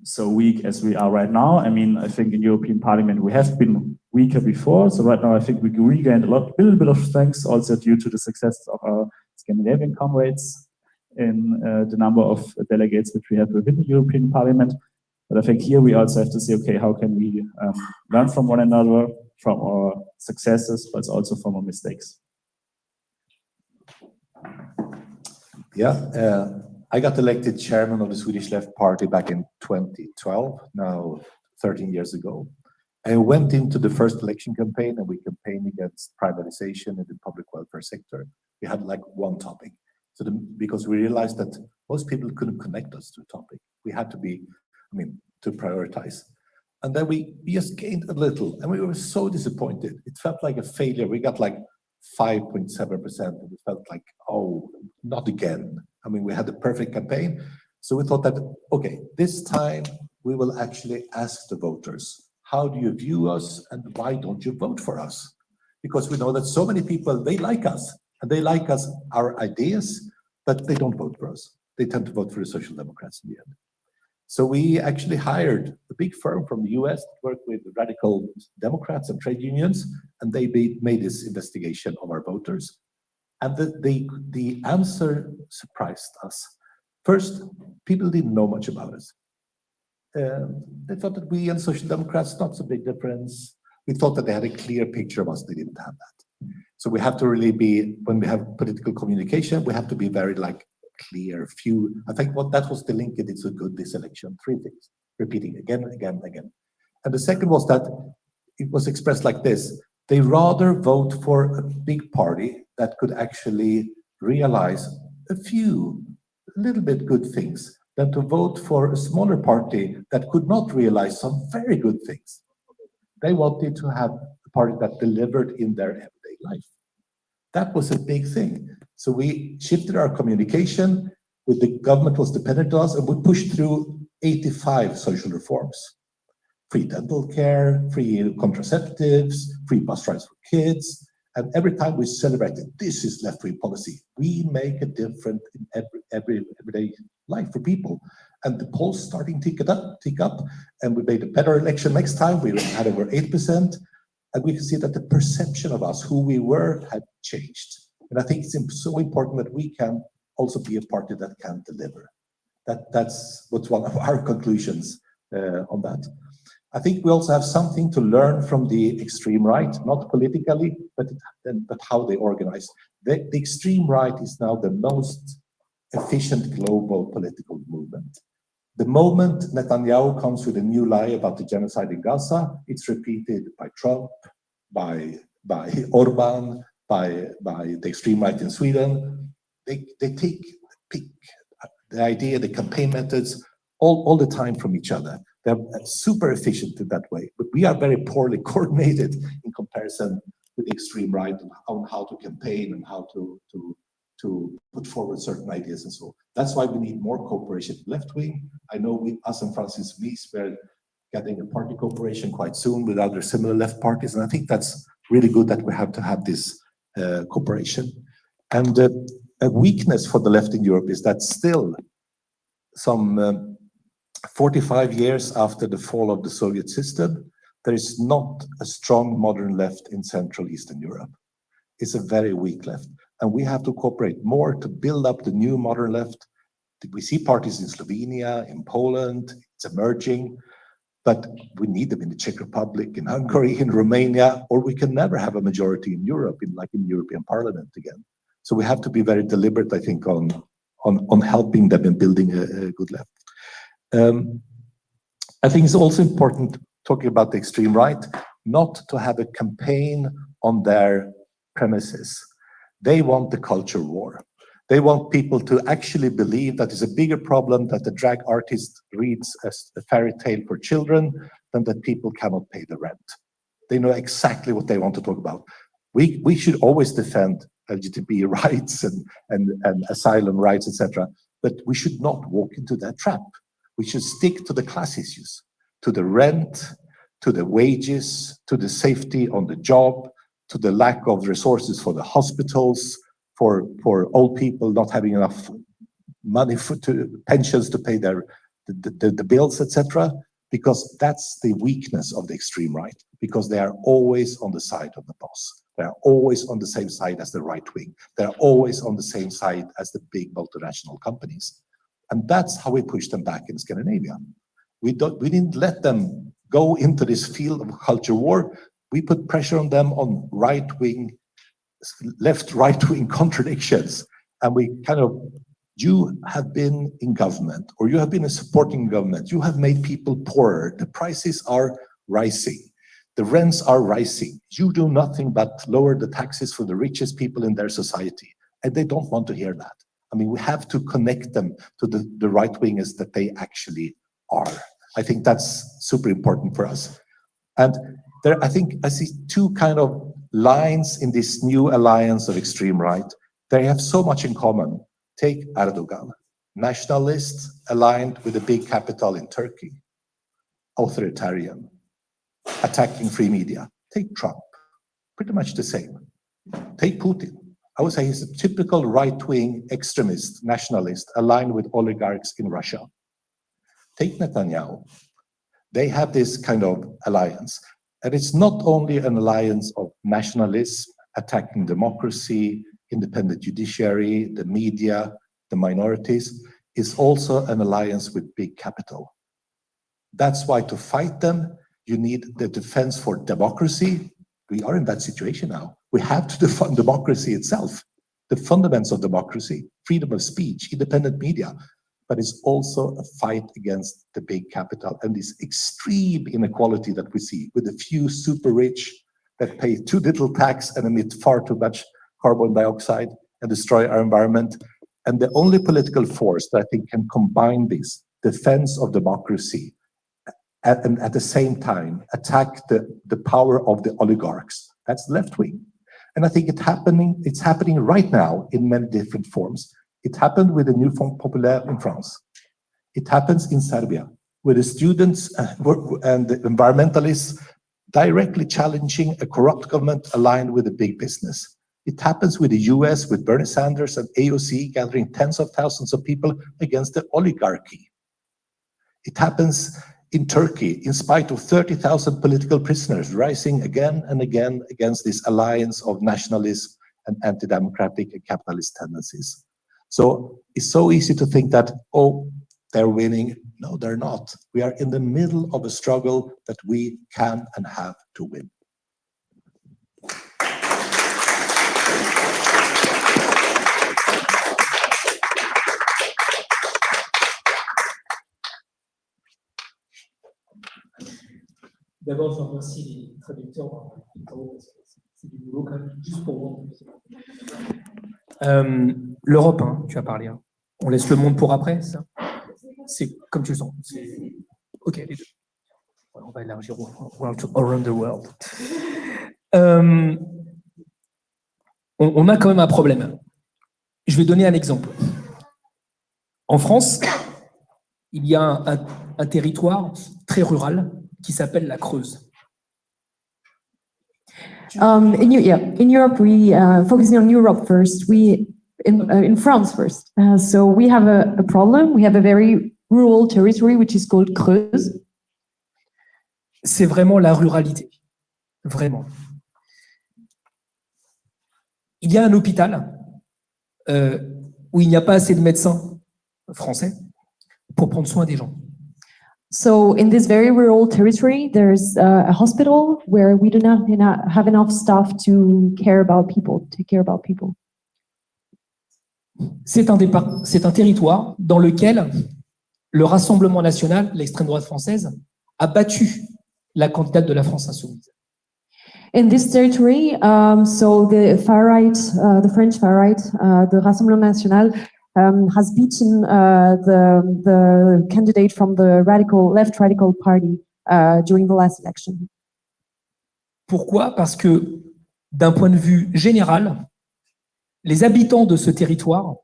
so weak as we are right now? I mean, I think in European Parliament we have been weaker before, so right now I think we regained a little bit of strength, also due to the success of our Scandinavian comrades in the number of delegates which we have within the European Parliament. But I think here we also have to say, okay, how can we learn from one another, from our successes, but also from our mistakes. Yeah, I got elected chairman of the Swedish Left Party back in 2012, now 13 years ago. I went into the first election campaign and we campaigned against privatization in the public welfare sector. We had like one topic. So because we realized that most people couldn't connect us to a topic. We had to be, to prioritize. And then we just gained a little and we were so disappointed. It felt like a failure. We got like 5.7% and it felt like, oh, not again. We had the perfect campaign. So we thought that, okay, this time we will actually ask the voters, how do you view us and why don't you vote for us? Because we know that so many people, they like us and they like us, our ideas, but they don't vote for us. They tend to vote for the Social Democrats in the end. So we actually hired a big firm from the US to work with radical Democrats and trade unions, and they made this investigation of our voters. And the answer surprised us. First, people didn't know much about us. They thought that we and Social Democrats, not so big difference. We thought that they had a clear picture of us. They didn't have that. So we have to really be, when we have political communication, we have to be very clear, few. I think that was the link, it's a good this election, 3 things, repeating again, again, again. And the second was that it was expressed like this: they rather vote for a big party that could actually realize a little bit good things than to vote for a smaller party that could not realize some very good things. They wanted to have a party that delivered in their everyday life. That was a big thing. So we shifted our communication with the government was dependent on us, and we pushed through 85 social reforms. Free dental care, free contraceptives, free bus rides for kids. And every time we celebrated, this is left-wing policy. We make a difference in everyday life for people. And the polls starting to tick up, and we made a better election next time. We had over 8%. And we can see that the perception of us, who we were, had changed. And I think it's so important that we can also be a party that can deliver. That's what's one of our conclusions on that. I think we also have something to learn from the extreme right, not politically, but how they organize. The extreme right is now the most efficient global political movement. The moment Netanyahu comes with a new lie about the genocide in Gaza, it's repeated by Trump, by Orban, by the extreme right in Sweden. They pick the idea, the campaign methods, all the time from each other. They're super efficient in that way, but we are very poorly coordinated in comparison with the extreme right on how to campaign and how to put forward certain ideas and so on. That's why we need more cooperation with left wing. I know us and Insoumis, we're getting a party cooperation quite soon with other similar left parties, and I think that's really good that we have to have this cooperation. And a weakness for the left in Europe is that still some 45 years after the fall of the Soviet system, there is not a strong modern left in Central Eastern Europe. It's a very weak left. And we have to cooperate more to build up the new modern left. We see parties in Slovenia, in Poland, it's emerging. but we need them in the Czech Republic, in Hungary, in Romania, or we can never have a majority in Europe, like in European Parliament again. So we have to be very deliberate, I think, on helping them in building a good left. I think it's also important, talking about the extreme right, not to have a campaign on their premises. They want the culture war. They want people to actually believe that it's a bigger problem that the drag artist reads as a fairy tale for children than that people cannot pay the rent. They know exactly what they want to talk about. We should always defend LGBT rights and asylum rights, etc. But we should not walk into that trap. We should stick to the class issues, to the rent, to the wages, to the safety on the job, to the lack of resources for the hospitals, for old people not having enough money to pensions to pay the bills, etc. Because that's the weakness of the extreme right, because they are always on the side of the boss. They are always on the same side as the right wing. They are always on the same side as the big multinational companies. And that's how we push them back in Scandinavia. We didn't let them go into this field of culture war. We put pressure on them on right-wing, left-right-wing contradictions. And we kind of, you have been in government, or you have been a supporting government. You have made people poorer. The prices are rising. The rents are rising. You do nothing but lower the taxes for the richest people in their society. And they don't want to hear that. I mean, we have to connect them to the right wingers that they actually are. I think that's super important for us. And there, I think I see two kind of lines in this new alliance of extreme right. They have so much in common. Take Erdogan, nationalist aligned with a big capital in Turkey, authoritarian, attacking free media. Take Trump, pretty much the same. Take Putin. I would say he's a typical right-wing extremist, nationalist, aligned with oligarchs in Russia. Take Netanyahu. They have this kind of alliance. And it's not only an alliance of nationalism, attacking democracy, independent judiciary, the media, the minorities. It's also an alliance with big capital. That's why to fight them, you need the defense for democracy. We are in that situation now. We have to defend democracy itself, the fundamentals of democracy, freedom of speech, independent media. But it's also a fight against the big capital and this extreme inequality that we see with a few super rich that pay too little tax and emit far too much carbon dioxide and destroy our environment. And the only political force that I think can combine this defense of democracy and at the same time attack the power of the oligarchs, that's left wing. And I think it's happening right now in many different forms. It happened with the new Front Populaire in France. It happens in Serbia, where the students and the environmentalists directly challenging a corrupt government aligned with a big business. It happens with the US, with Bernie Sanders and AOC gathering tens of thousands of people against the oligarchy. It happens in Turkey, in spite of 30,000 political prisoners rising again and again against this alliance of nationalism and anti-democratic and capitalist tendencies. So it's so easy to think that, oh, they're winning. No, they're not. We are in the middle of a struggle that we can and have to win. D'abord, je remercie les traducteurs, c'est du boulot quand même, juste pour moi. L'Europe, hein, tu as parlé. Hein. On laisse le monde pour après, ça? C'est comme tu le sens. Ok, les deux. Voilà, on va élargir around the world. On a quand même un problème. Je vais donner un exemple. En France, il y a un territoire très rural qui s'appelle la Creuse. In Europe, we focusing on Europe first. In France first. So we have a problem. We have a very rural territory which is called Creuse. C'est vraiment la ruralité, vraiment. Il y a un hôpital où il n'y a pas assez de médecins français pour prendre soin des gens. So in this very rural territory, there's a hospital where we do not have enough staff to care about people, take care about people. C'est un territoire dans lequel le Rassemblement national, l'extrême droite française, a battu la candidate de la France insoumise. In this territory, so the far right, the French far right, the Rassemblement national has beaten the candidate from the left radical party during the last election. Pourquoi? Parce que d'un point de vue général, les habitants de ce territoire,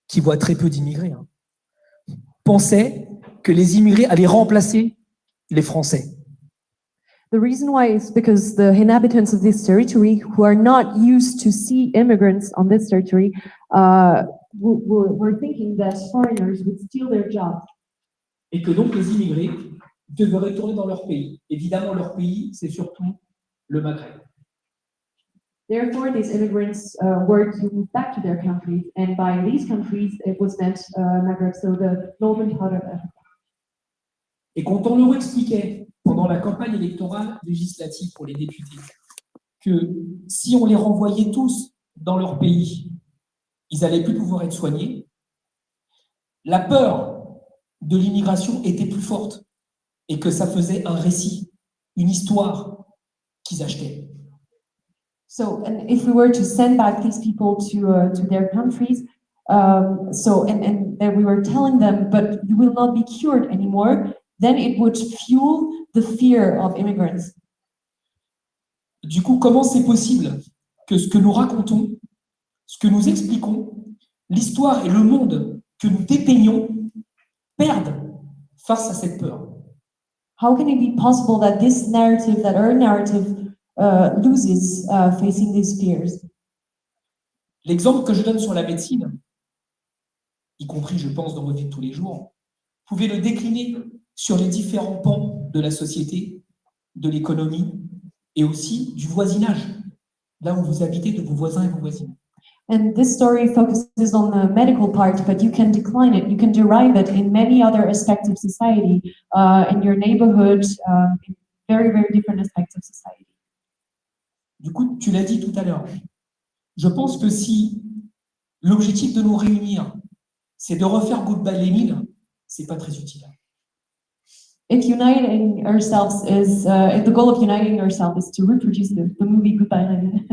qui voient très peu d'immigrés, pensaient que les immigrés allaient remplacer les Français. The reason why is because the inhabitants of this territory, who are not used to see immigrants on this territory, were thinking that foreigners would steal their jobs. Et que donc les immigrés devaient retourner dans leur pays. Évidemment, leur pays, c'est surtout le Maghreb. Therefore, these immigrants were to move back to their countries, and by these countries, it was meant Maghreb, so the northern part of Africa. Et quand on leur expliquait pendant la campagne électorale législative pour les députés que si on les renvoyait tous dans leur pays, ils n'allaient plus pouvoir être soignés, la peur de l'immigration était plus forte et que ça faisait un récit, une histoire qu'ils achetaient. So, and if we were to send back these people to their countries, and we were telling them, but you will not be cured anymore, then it would fuel the fear of immigrants. Du coup, comment c'est possible que ce que nous racontons, ce que nous expliquons, l'histoire et le monde que nous dépeignons perdent face à cette peur? How can it be possible that this narrative, that our narrative, loses facing these fears? L'exemple que je donne sur la médecine, y compris, je pense, dans votre vie de tous les jours, vous pouvez le décliner sur les différents pans de la société, de l'économie et aussi du voisinage, là où vous habitez, de vos voisins et vos voisines. And this story focuses on the medical part, but you can decline it, you can derive it in many other aspects of society, in your neighborhood, in very, very different aspects of society. Du coup, tu l'as dit tout à l'heure, je pense que si l'objectif de nous réunir, c'est de refaire Goodbye Lénine, c'est pas très utile. If uniting ourselves is, if the goal of uniting ourselves is to reproduce the movie Goodbye Lenin,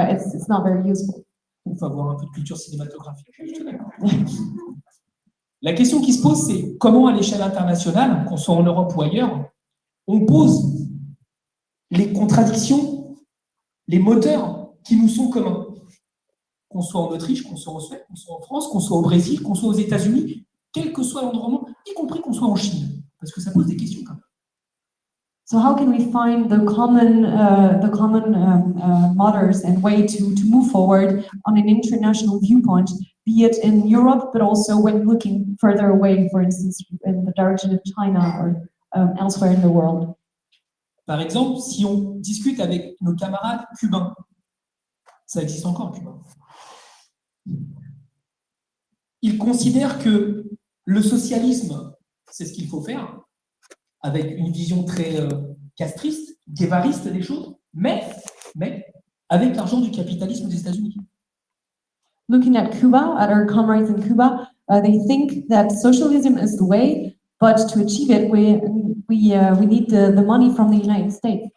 it's not very useful. Il faut avoir un peu de culture cinématographique. Je suis d'accord. La question qui se pose, c'est comment, à l'échelle internationale, qu'on soit en Europe ou ailleurs, on pose les contradictions, les moteurs qui nous sont communs. Qu'on soit en Autriche, qu'on soit en Suède, qu'on soit en France, qu'on soit au Brésil, qu'on soit aux États-Unis, quel que soit l'endroit du monde, y compris qu'on soit en Chine, parce que ça pose des questions quand même. So how can we find the common mothers and way to move forward on an international viewpoint, be it in Europe, but also when looking further away, for instance, in the direction of China or elsewhere in the world? Par exemple, si on discute avec nos camarades cubains, ça existe encore, Cuba. Ils considèrent que le socialisme, c'est ce qu'il faut faire, avec une vision très castriste, guévariste des choses, mais avec l'argent du capitalisme des États-Unis. Looking at Cuba, at our comrades in Cuba, they think that socialism is the way, but to achieve it, we need the money from the United States.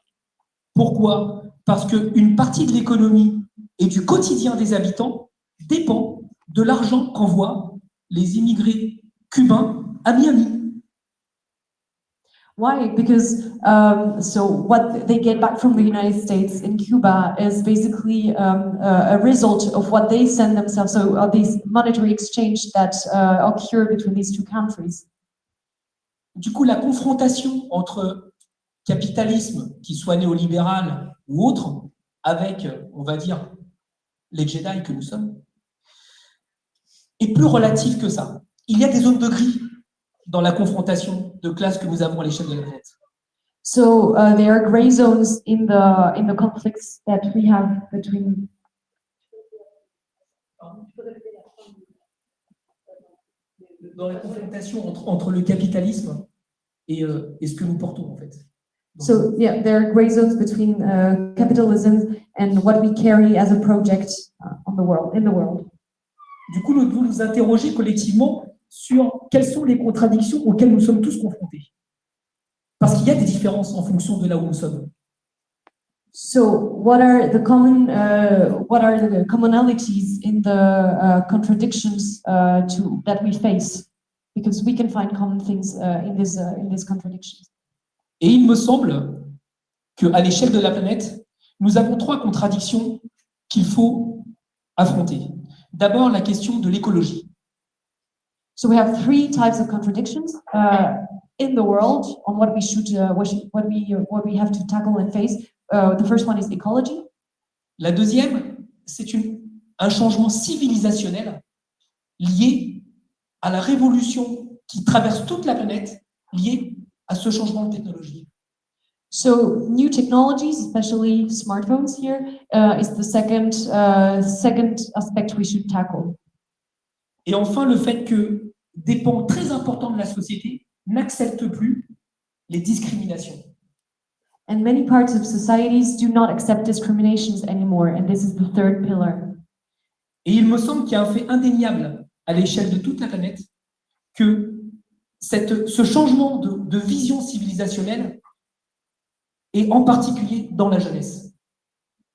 Pourquoi? Parce qu'une partie de l'économie et du quotidien des habitants dépend de l'argent qu'envoient les immigrés cubains à Miami. Why? Because so what they get back from the United States in Cuba is basically a result of what they send themselves. So this monetary exchange that occur between these two countries. Du coup, la confrontation entre capitalisme, qui soit néolibéral ou autre, avec, on va dire, les Jedi que nous sommes, est plus relative que ça. Il y a des zones de gris dans la confrontation de classes que nous avons à l'échelle de la planète. So there are gray zones in the conflicts that we have between. dans la confrontation entre le capitalisme et ce que nous portons en fait. So yeah, there are gray zones between capitalism and what we carry as a project in the world. Du coup, nous devons nous interroger collectivement sur quelles sont les contradictions auxquelles nous sommes tous confrontés. Parce qu'il y a des différences en fonction de là où nous sommes. So what are the commonalities in the contradictions that we face? Because we can find common things in these contradictions. Et il me semble qu'à l'échelle de la planète, nous avons 3 contradictions qu'il faut affronter. D'abord, la question de l'écologie. So we have 3 types of contradictions in the world on what we should, what we have to tackle and face. The first one is ecology. La deuxième, c'est un changement civilisationnel lié à la révolution qui traverse toute la planète, liée à ce changement de technologie. So new technologies, especially smartphones here, is the second aspect we should tackle. Et enfin, le fait que des pans très importants de la société n'acceptent plus les discriminations. And many parts of societies do not accept discriminations anymore, and this is the third pillar. Et il me semble qu'il y a un fait indéniable à l'échelle de toute la planète que ce changement de vision civilisationnelle est en particulier dans la jeunesse.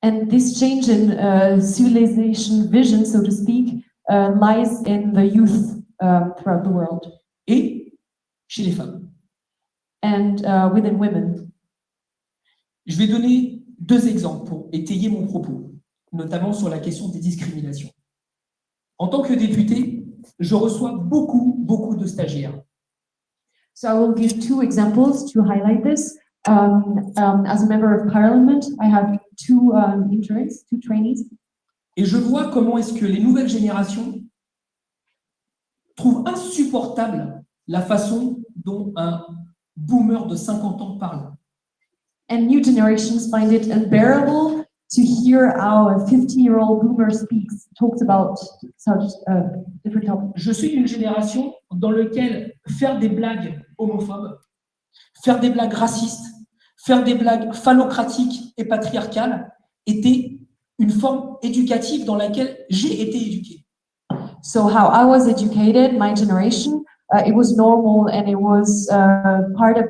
And this change in civilization vision, so to speak, lies in the youth throughout the world. Et chez les femmes. And within women. Je vais donner 2 exemples pour étayer mon propos, notamment sur la question des discriminations. En tant que député, je reçois beaucoup de stagiaires. So I will give 2 examples to highlight this. As a member of parliament, I have 2 interns, 2 trainees. Et je vois comment est-ce que les nouvelles générations trouvent insupportable la façon dont un boomer de 50 ans parle. And new generations find it unbearable to hear how a 50-year-old boomer talks about such different topics. Je suis d'une génération dans laquelle faire des blagues homophobes, faire des blagues racistes, faire des blagues phallocratiques et patriarcales était une forme éducative dans laquelle j'ai été éduqué. So how I was educated, my generation, it was normal and it was part of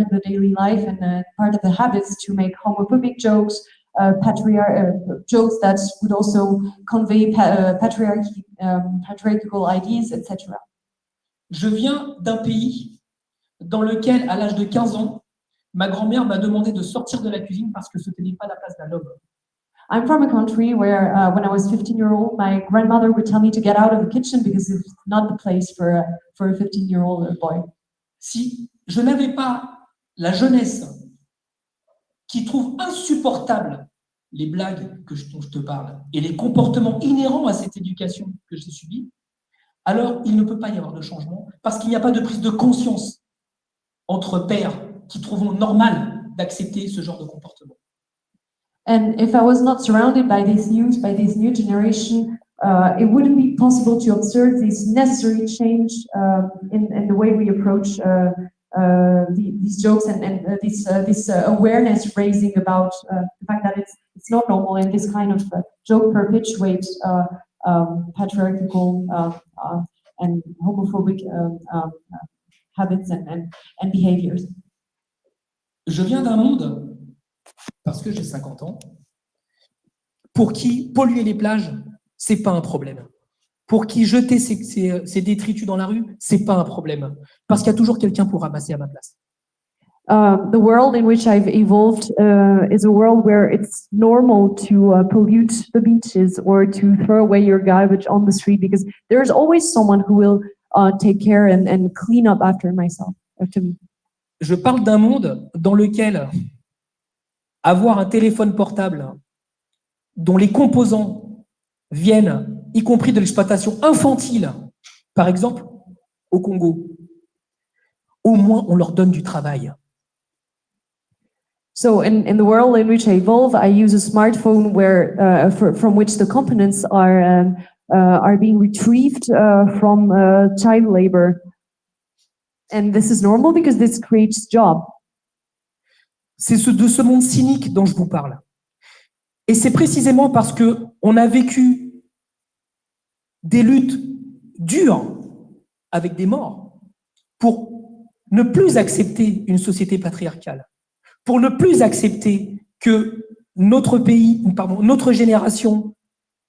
the daily life and part of the habits to make homophobic jokes, jokes that would also convey patriarchal ideas, etc. Je viens d'un pays dans lequel, à l'âge de 15 ans, ma grand-mère m'a demandé de sortir de la cuisine parce que ce n'était pas la place d'un homme. I'm from a country where, when I was 15-year-old, my grandmother would tell me to get out of the kitchen because it's not the place for a 15-year-old boy. Si je n'avais pas la jeunesse qui trouve insupportable les blagues dont je te parle et les comportements inhérents à cette éducation que j'ai subie, alors il ne peut pas y avoir de changement parce qu'il n'y a pas de prise de conscience entre pairs qui trouvons normal d'accepter ce genre de comportement. And if I was not surrounded by these youth, by this new generation, it wouldn't be possible to observe this necessary change in the way we approach these jokes and this awareness raising about the fact that it's not normal and this kind of joke perpetuates patriarchal and homophobic habits and behaviors. Je viens d'un monde, parce que j'ai 50 ans, pour qui polluer les plages, c'est pas un problème. Pour qui jeter ses détritus dans la rue, c'est pas un problème. Parce qu'il y a toujours quelqu'un pour ramasser à ma place. The world in which I've evolved is a world where it's normal to pollute the beaches or to throw away your garbage on the street because there's always someone who will take care and clean up after me. Je parle d'un monde dans lequel avoir un téléphone portable dont les composants viennent, y compris de l'exploitation infantile, par exemple au Congo, au moins on leur donne du travail. So in the world in which I evolve, I use a smartphone where from which the components are are being retrieved from child labor. And this is normal because this creates jobs. C'est de ce monde cynique dont je vous parle. Et c'est précisément parce qu'on a vécu des luttes dures avec des morts pour ne plus accepter une société patriarcale, pour ne plus accepter que notre pays, pardon, notre génération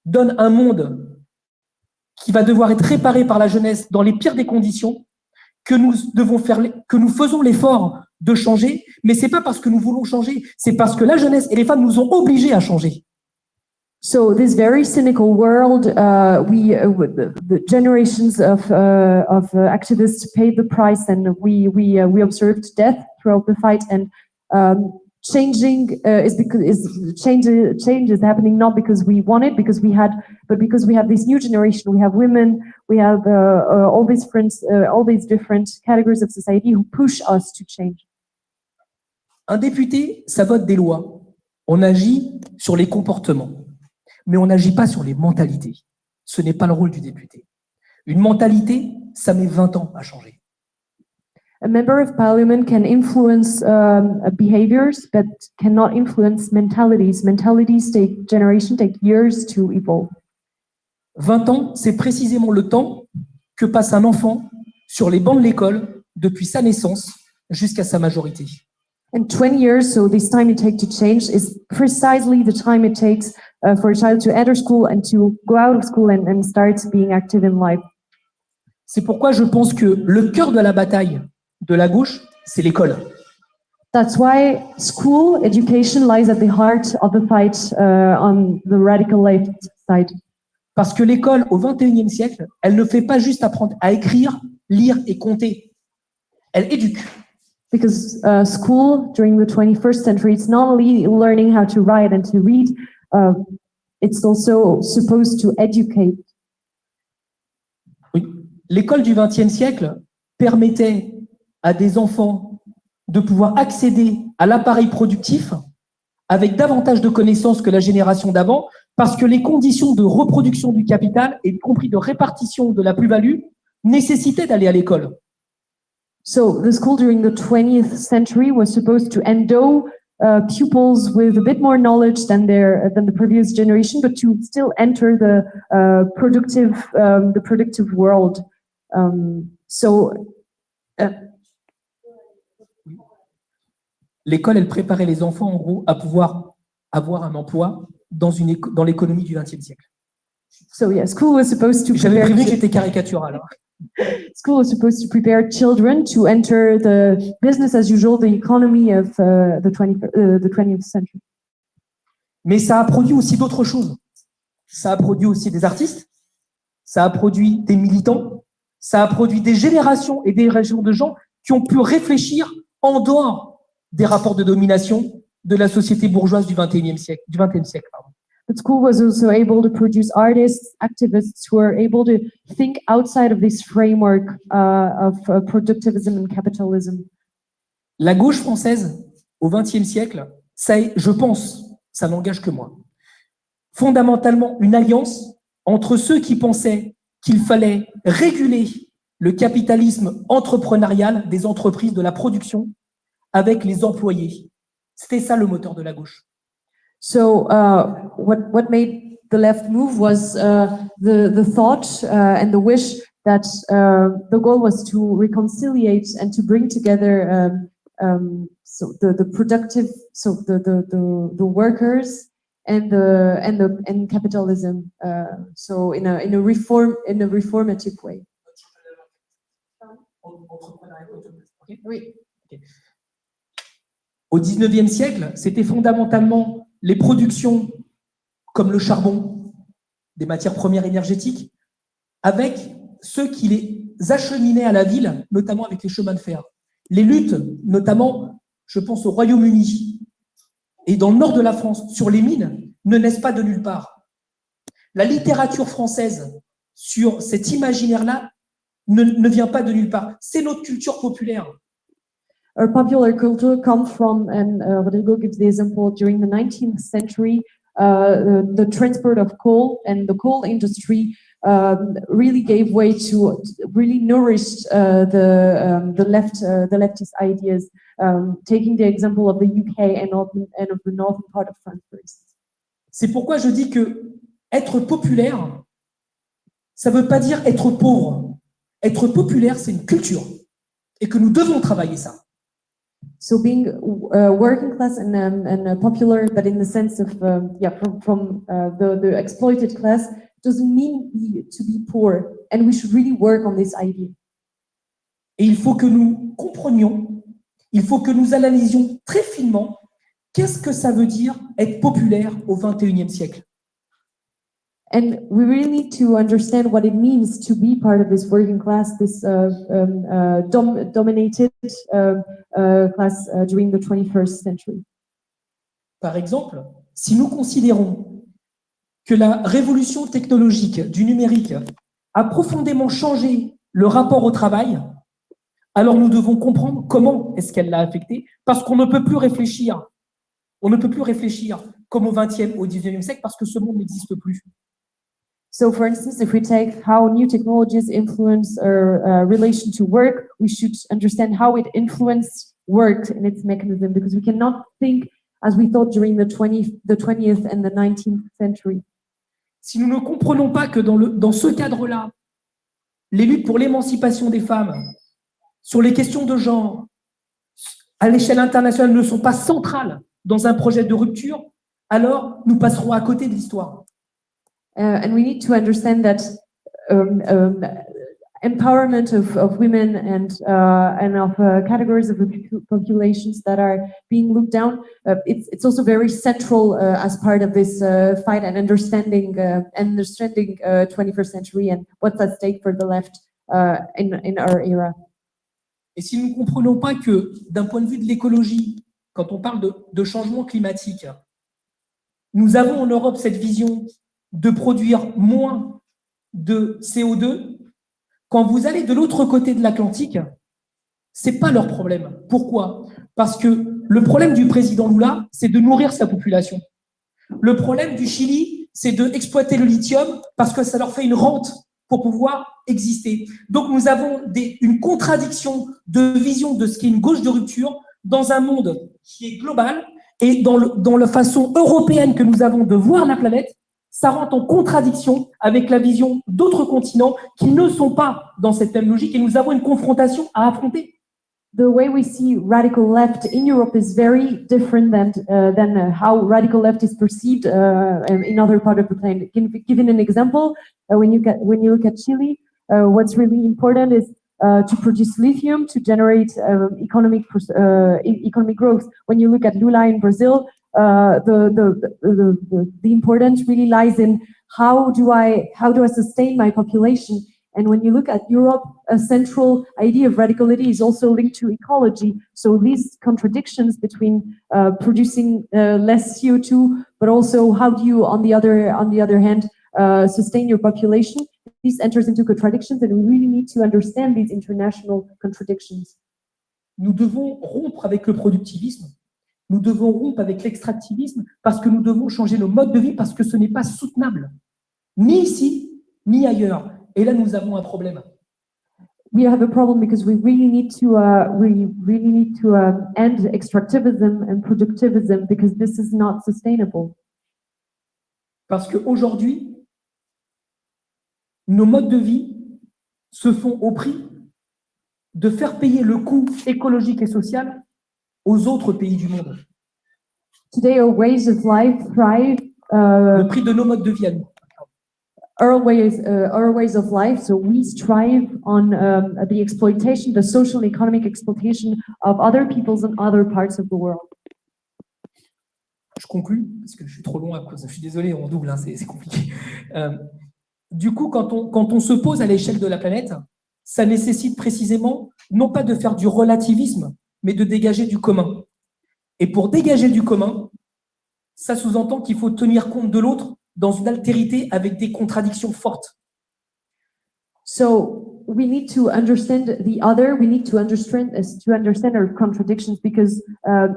donne un monde qui va devoir être réparé par la jeunesse dans les pires des conditions, que nous faisons l'effort de changer, mais c'est pas parce que nous voulons changer, c'est parce que la jeunesse et les femmes nous ont obligés à changer. So this very cynical world, the generations of activists paid the price, and we observed death throughout the fight. And change is happening not because we want it, but because we have this new generation. We have women, we have all these different categories of society who push us to change. Un député, ça vote des lois. On agit sur les comportements, mais on n'agit pas sur les mentalités. Ce n'est pas le rôle du député. Une mentalité, ça met 20 ans à changer. A member of parliament can influence behaviors, but cannot influence mentalities. Mentalities take years to evolve. 20 ans, c'est précisément le temps que passe un enfant sur les bancs de l'école depuis sa naissance jusqu'à sa majorité. And 20 years, so this time it takes to change, is precisely the time it takes for a child to enter school and to go out of school and start being active in life. C'est pourquoi je pense que le cœur de la bataille de la gauche, c'est l'école. That's why school education lies at the heart of the fight on the radical left side. Parce que l'école, au XXIe siècle, elle ne fait pas juste apprendre à écrire, lire et compter. Elle éduque. Because school during the 21st century, it's not only learning how to write and to read, it's also supposed to educate. Oui. L'école du XXe siècle permettait à des enfants de pouvoir accéder à l'appareil productif avec davantage de connaissances que la génération d'avant, parce que les conditions de reproduction du capital, y compris de répartition de la plus-value, nécessitaient d'aller à l'école. So the school during the 20th century was supposed to endow pupils with a bit more knowledge than the previous generation, but to still enter the productive world. L'école, elle préparait les enfants, en gros, à pouvoir avoir un emploi dans l'économie du XXe siècle. So yeah, school was supposed to. J'avais prévu que j'étais caricatural. School was supposed to prepare children to enter the business as usual, the economy of the 20th century. Mais ça a produit aussi d'autres choses. Ça a produit aussi des artistes, ça a produit des militants, ça a produit des générations et des régions de gens qui ont pu réfléchir en dehors des rapports de domination de la société bourgeoise du XXe siècle. Pardon. But school was also able to produce artists, activists who were able to think outside of this framework of productivism and capitalism. La gauche française, au XXe siècle, ça est, je pense, ça n'engage que moi, fondamentalement une alliance entre ceux qui pensaient qu'il fallait réguler le capitalisme entrepreneurial des entreprises de la production avec les employés. C'était ça le moteur de la gauche. So what made the left move was the thought and the wish that the goal was to reconciliate and to bring together so the productive, so the workers and capitalism. So in a reformative way. Oui. Okay. Au XIXe siècle, c'était fondamentalement les productions comme le charbon, des matières premières énergétiques, avec ceux qui les acheminaient à la ville, notamment avec les chemins de fer. Les luttes, notamment, je pense au Royaume-Uni et dans le nord de la France, sur les mines, ne naissent pas de nulle part. La littérature française sur cet imaginaire-là ne vient pas de nulle part. C'est notre culture populaire. Our popular culture comes from, and Rodrigo gives the example, during the 19th century, the transport of coal and the coal industry really gave way to really nourished the leftist ideas, taking the example of the UK and of the northern part of France, for instance. C'est pourquoi je dis que être populaire, ça ne veut pas dire être pauvre. Être populaire, c'est une culture et que nous devons travailler ça. So being working class and popular, but in the sense of from the exploited class, doesn't mean to be poor, and we should really work on this idea. Et il faut que nous comprenions, il faut que nous analysions très finement qu'est-ce que ça veut dire être populaire au XXIe siècle. And we really need to understand what it means to be part of this working class, this dominated class during the 21st century. Par exemple, si nous considérons que la révolution technologique du numérique a profondément changé le rapport au travail, alors nous devons comprendre comment est-ce qu'elle l'a affecté, parce qu'on ne peut plus réfléchir. On ne peut plus réfléchir comme au XXe, au XIXe siècle, parce que ce monde n'existe plus. So, for instance, if we take how new technologies influence our relation to work, we should understand how it influenced work and its mechanism, because we cannot think as we thought during the 20th and the 19th century. Si nous ne comprenons pas que dans ce cadre-là, les luttes pour l'émancipation des femmes, sur les questions de genre, à l'échelle internationale, ne sont pas centrales dans un projet de rupture, alors nous passerons à côté de l'histoire. And we need to understand that empowerment of women and of categories of populations that are being looked down, it's also very central as part of this fight and understanding 21st century and what's at stake for the left in our era. Et si nous ne comprenons pas que, d'un point de vue de l'écologie, quand on parle de changement climatique, nous avons en Europe cette vision de produire moins de CO2, quand vous allez de l'autre côté de l'Atlantique, c'est pas leur problème. Pourquoi? Parce que le problème du président Lula, c'est de nourrir sa population. Le problème du Chili, c'est d'exploiter le lithium parce que ça leur fait une rente pour pouvoir exister. Donc nous avons une contradiction de vision de ce qu'est une gauche de rupture dans un monde qui est global, et dans la façon européenne que nous avons de voir la planète, ça rentre en contradiction avec la vision d'autres continents qui ne sont pas dans cette même logique, et nous avons une confrontation à affronter. The way we see radical left in Europe is very different than how radical left is perceived in other parts of the planet. Giving an example, when you look at Chile, what's really important is to produce lithium to generate economic growth. When you look at Lula in Brazil, the importance really lies in how do I sustain my population. And when you look at Europe, a central idea of radicality is also linked to ecology. So these contradictions between producing less CO2, but also how do you, on the other hand, sustain your population? This enters into contradictions, and we really need to understand these international contradictions. Nous devons rompre avec le productivisme. Nous devons rompre avec l'extractivisme, parce que nous devons changer nos modes de vie, parce que ce n'est pas soutenable, ni ici, ni ailleurs. Et là, nous avons un problème. We have a problem because we really need to end extractivism and productivism, because this is not sustainable. Parce qu'aujourd'hui, nos modes de vie se font au prix de faire payer le coût écologique et social aux autres pays du monde. Today, our ways of life thrive. Le prix de nos modes de vie à nous. Our ways of life, so we strive on the exploitation, the social and economic exploitation of other peoples and other parts of the world. Je conclue, parce que je suis trop long à cause. Je suis désolé, on double, hein, c'est compliqué. Du coup, quand on se pose à l'échelle de la planète, ça nécessite précisément non pas de faire du relativisme, mais de dégager du commun. Et pour dégager du commun, ça sous-entend qu'il faut tenir compte de l'autre dans une altérité avec des contradictions fortes. So we need to understand the other. We need to understand our contradictions, because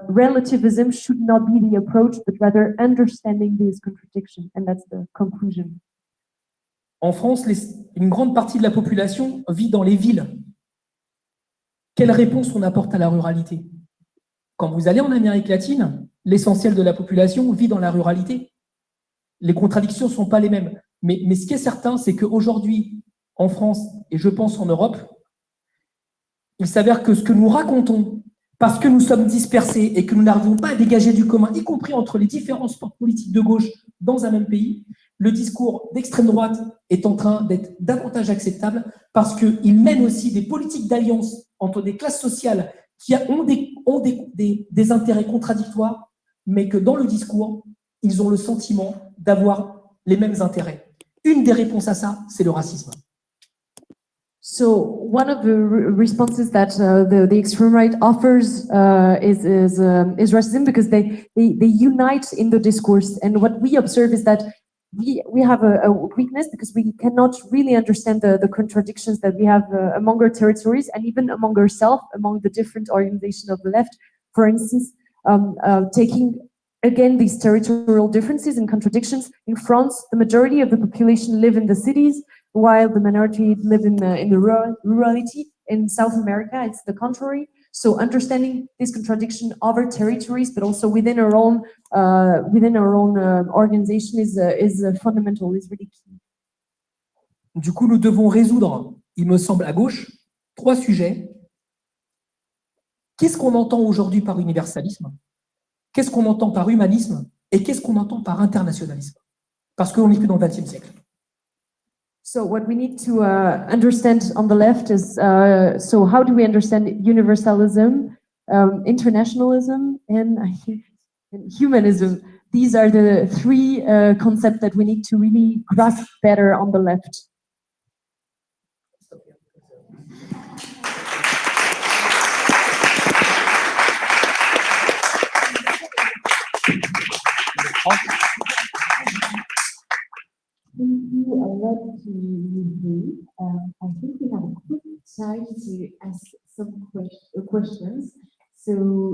relativism should not be the approach, but rather understanding these contradictions, and that's the conclusion. En France, une grande partie de la population vit dans les villes. Quelle réponse on apporte à la ruralité? Quand vous allez en Amérique latine, l'essentiel de la population vit dans la ruralité. Les contradictions ne sont pas les mêmes. Mais ce qui est certain, c'est qu'aujourd'hui, en France, et je pense en Europe, il s'avère que ce que nous racontons, parce que nous sommes dispersés et que nous n'arrivons pas à dégager du commun, y compris entre les différents sports politiques de gauche dans un même pays, le discours d'extrême droite est en train d'être davantage acceptable parce qu'il mène aussi des politiques d'alliance entre des classes sociales qui ont des intérêts contradictoires, mais que dans le discours, ils ont le sentiment d'avoir les mêmes intérêts. Une des réponses à ça, c'est le racisme. So one of the responses that the extreme right offers is racism, because they unite in the discourse, and what we observe is that we have a weakness because we cannot really understand the contradictions that we have among our territories and even among ourselves, among the different organizations of the left. For instance, taking again these territorial differences and contradictions. In France, the majority of the population live in the cities, while the minority live in the rurality. In South America, it's the contrary. So understanding this contradiction of our territories, but also within our own organization is fundamental, is really key. Du coup, nous devons résoudre, il me semble, à gauche, 3 sujets. Qu'est-ce qu'on entend aujourd'hui par universalisme? Qu'est-ce qu'on entend par humanisme? Et qu'est-ce qu'on entend par internationalisme? Parce qu'on n'est plus dans le XXe siècle. So what we need to understand on the left is, so how do we understand universalism, internationalism, and I think humanism? These are the 3 concepts that we need to really grasp better on the left. Thank you a lot to you. I think we have a quick time to ask some questions. So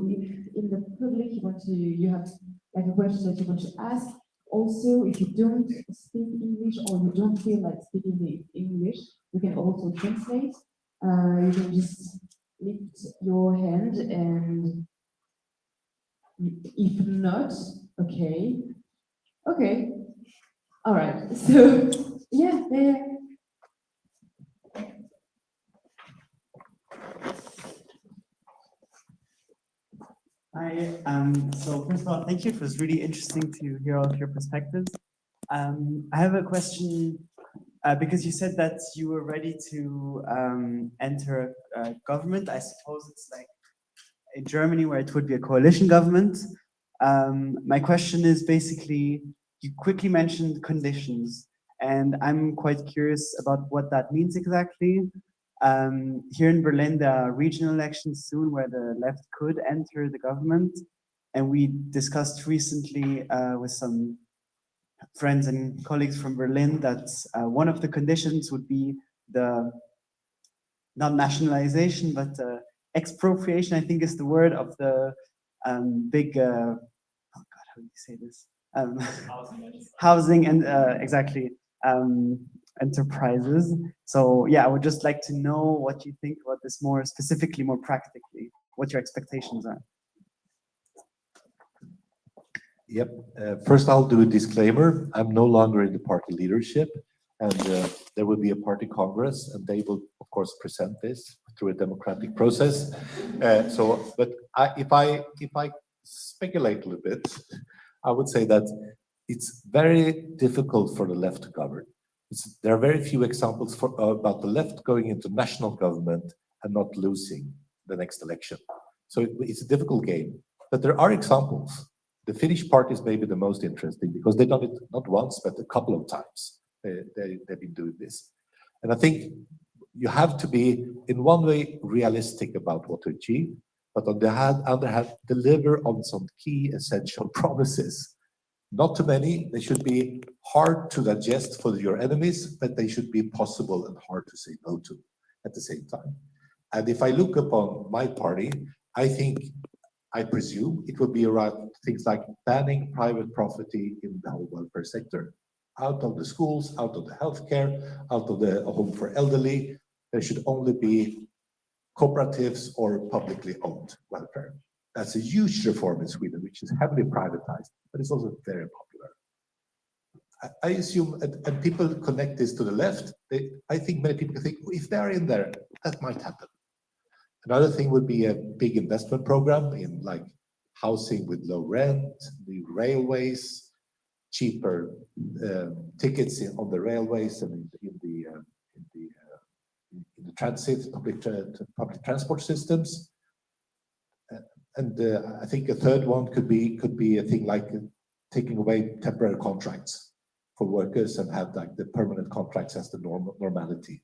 if in the public you have like a question that you want to ask. Also, if you don't speak English or you don't feel like speaking English, you can also translate. You can just lift your hand, and if not, okay. All right, so yeah. Hi, so first of all, thank you. It was really interesting to hear all of your perspectives. I have a question, because you said that you were ready to enter a government. I suppose it's like in Germany where it would be a coalition government. My question is basically, you quickly mentioned conditions, and I'm quite curious about what that means exactly. Here in Berlin, there are regional elections soon where the left could enter the government. And we discussed recently with some friends and colleagues from Berlin that one of the conditions would be the, not nationalization, but expropriation, I think is the word, of the big, oh God, how do you say this? Housing and exactly. Enterprises. So yeah, I would just like to know what you think about this more specifically, more practically, what your expectations are. Yep. First, I'll do a disclaimer. I'm no longer in the party leadership, and there will be a party congress, and they will, of course, present this through a democratic process. But if I speculate a little bit, I would say that it's very difficult for the left to govern. There are very few examples about the left going into national government and not losing the next election. So it's a difficult game, but there are examples. The Finnish party is maybe the most interesting because they've done it not once, but a couple of times. They've been doing this. And I think you have to be, in one way, realistic about what to achieve, but on the other hand, deliver on some key essential promises. Not too many. They should be hard to digest for your enemies, but they should be possible and hard to say no to at the same time. And if I look upon my party, I presume it would be around things like banning private property in the whole welfare sector. out of the schools, out of the healthcare, out of the home for elderly. There should only be cooperatives or publicly owned welfare. That's a huge reform in Sweden, which is heavily privatized, but it's also very popular. I assume, and people connect this to the left, I think many people think, if they're in there, that might happen. Another thing would be a big investment program in like housing with low rent, new railways, cheaper tickets on the railways and in the transit, public transport systems. And I think a third one could be a thing like taking away temporary contracts for workers and have like the permanent contracts as the normality.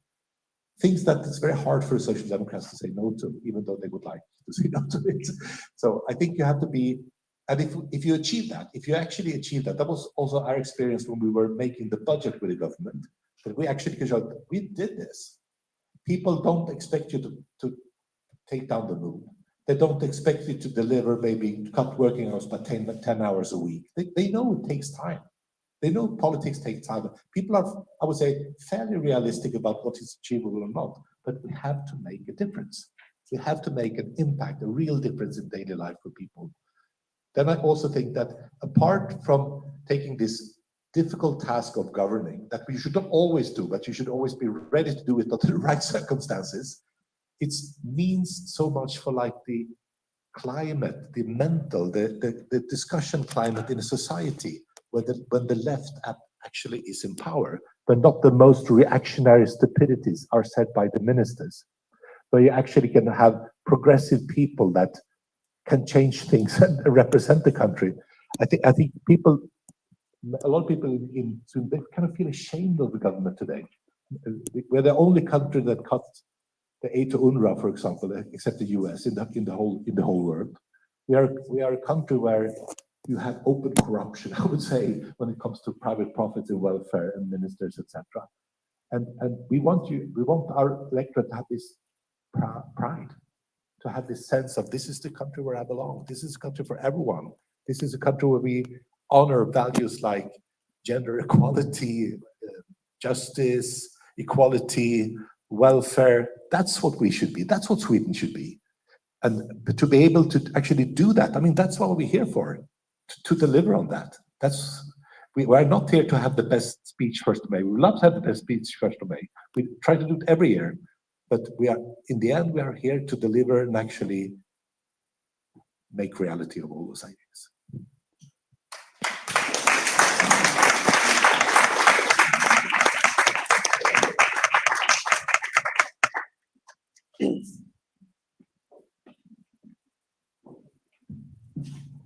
Things that it's very hard for Social Democrats to say no to, even though they would like to say no to it. So I think you have to be, and if you achieve that, if you actually achieve that, that was also our experience when we were making the budget with the government, that we actually could show we did this. People don't expect you to take down the moon. They don't expect you to deliver, maybe cut working hours by 10 hours a week. They know it takes time. They know politics takes time. People are, I would say, fairly realistic about what is achievable or not, but we have to make a difference. We have to make an impact, a real difference in daily life for people. Then I also think that apart from taking this difficult task of governing, that we should not always do, but you should always be ready to do it under the right circumstances, it means so much for like the climate, the mental, the discussion climate in a society when the left actually is in power, but not the most reactionary stupidities are said by the ministers. Where you actually can have progressive people that can change things and represent the country. I think people, a lot of people in Sweden, they kind of feel ashamed of the government today. We're the only country that cut the aid to UNRWA, for example, except the US in the whole world. We are a country where you have open corruption, I would say, when it comes to private profits in welfare and ministers, etc. And we want our electorate to have this pride, to have this sense of this is the country where I belong. This is a country for everyone. This is a country where we honor values like gender equality, justice, equality, welfare. That's what we should be. That's what Sweden should be. And to be able to actually do that, I mean, that's what we're here for, to deliver on that. We are not here to have the best speech 1st of May. We would love to have the best speech 1st of May. We try to do it every year. But in the end, we are here to deliver and actually make reality of all those ideas.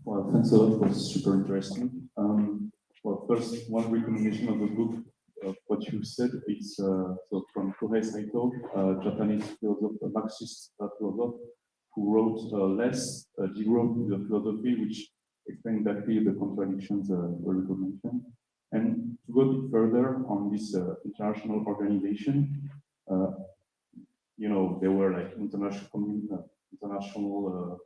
Well, thanks a lot. It was super interesting. Well, first, one recommendation of the book of what you said is so from Kohei Saito, Japanese philosopher, Marxist philosopher, who wrote Less, Degrowth the Philosophy, which explained exactly the contradictions Rodrigo mentioned. And to go a bit further on this international organization, you know, there were like international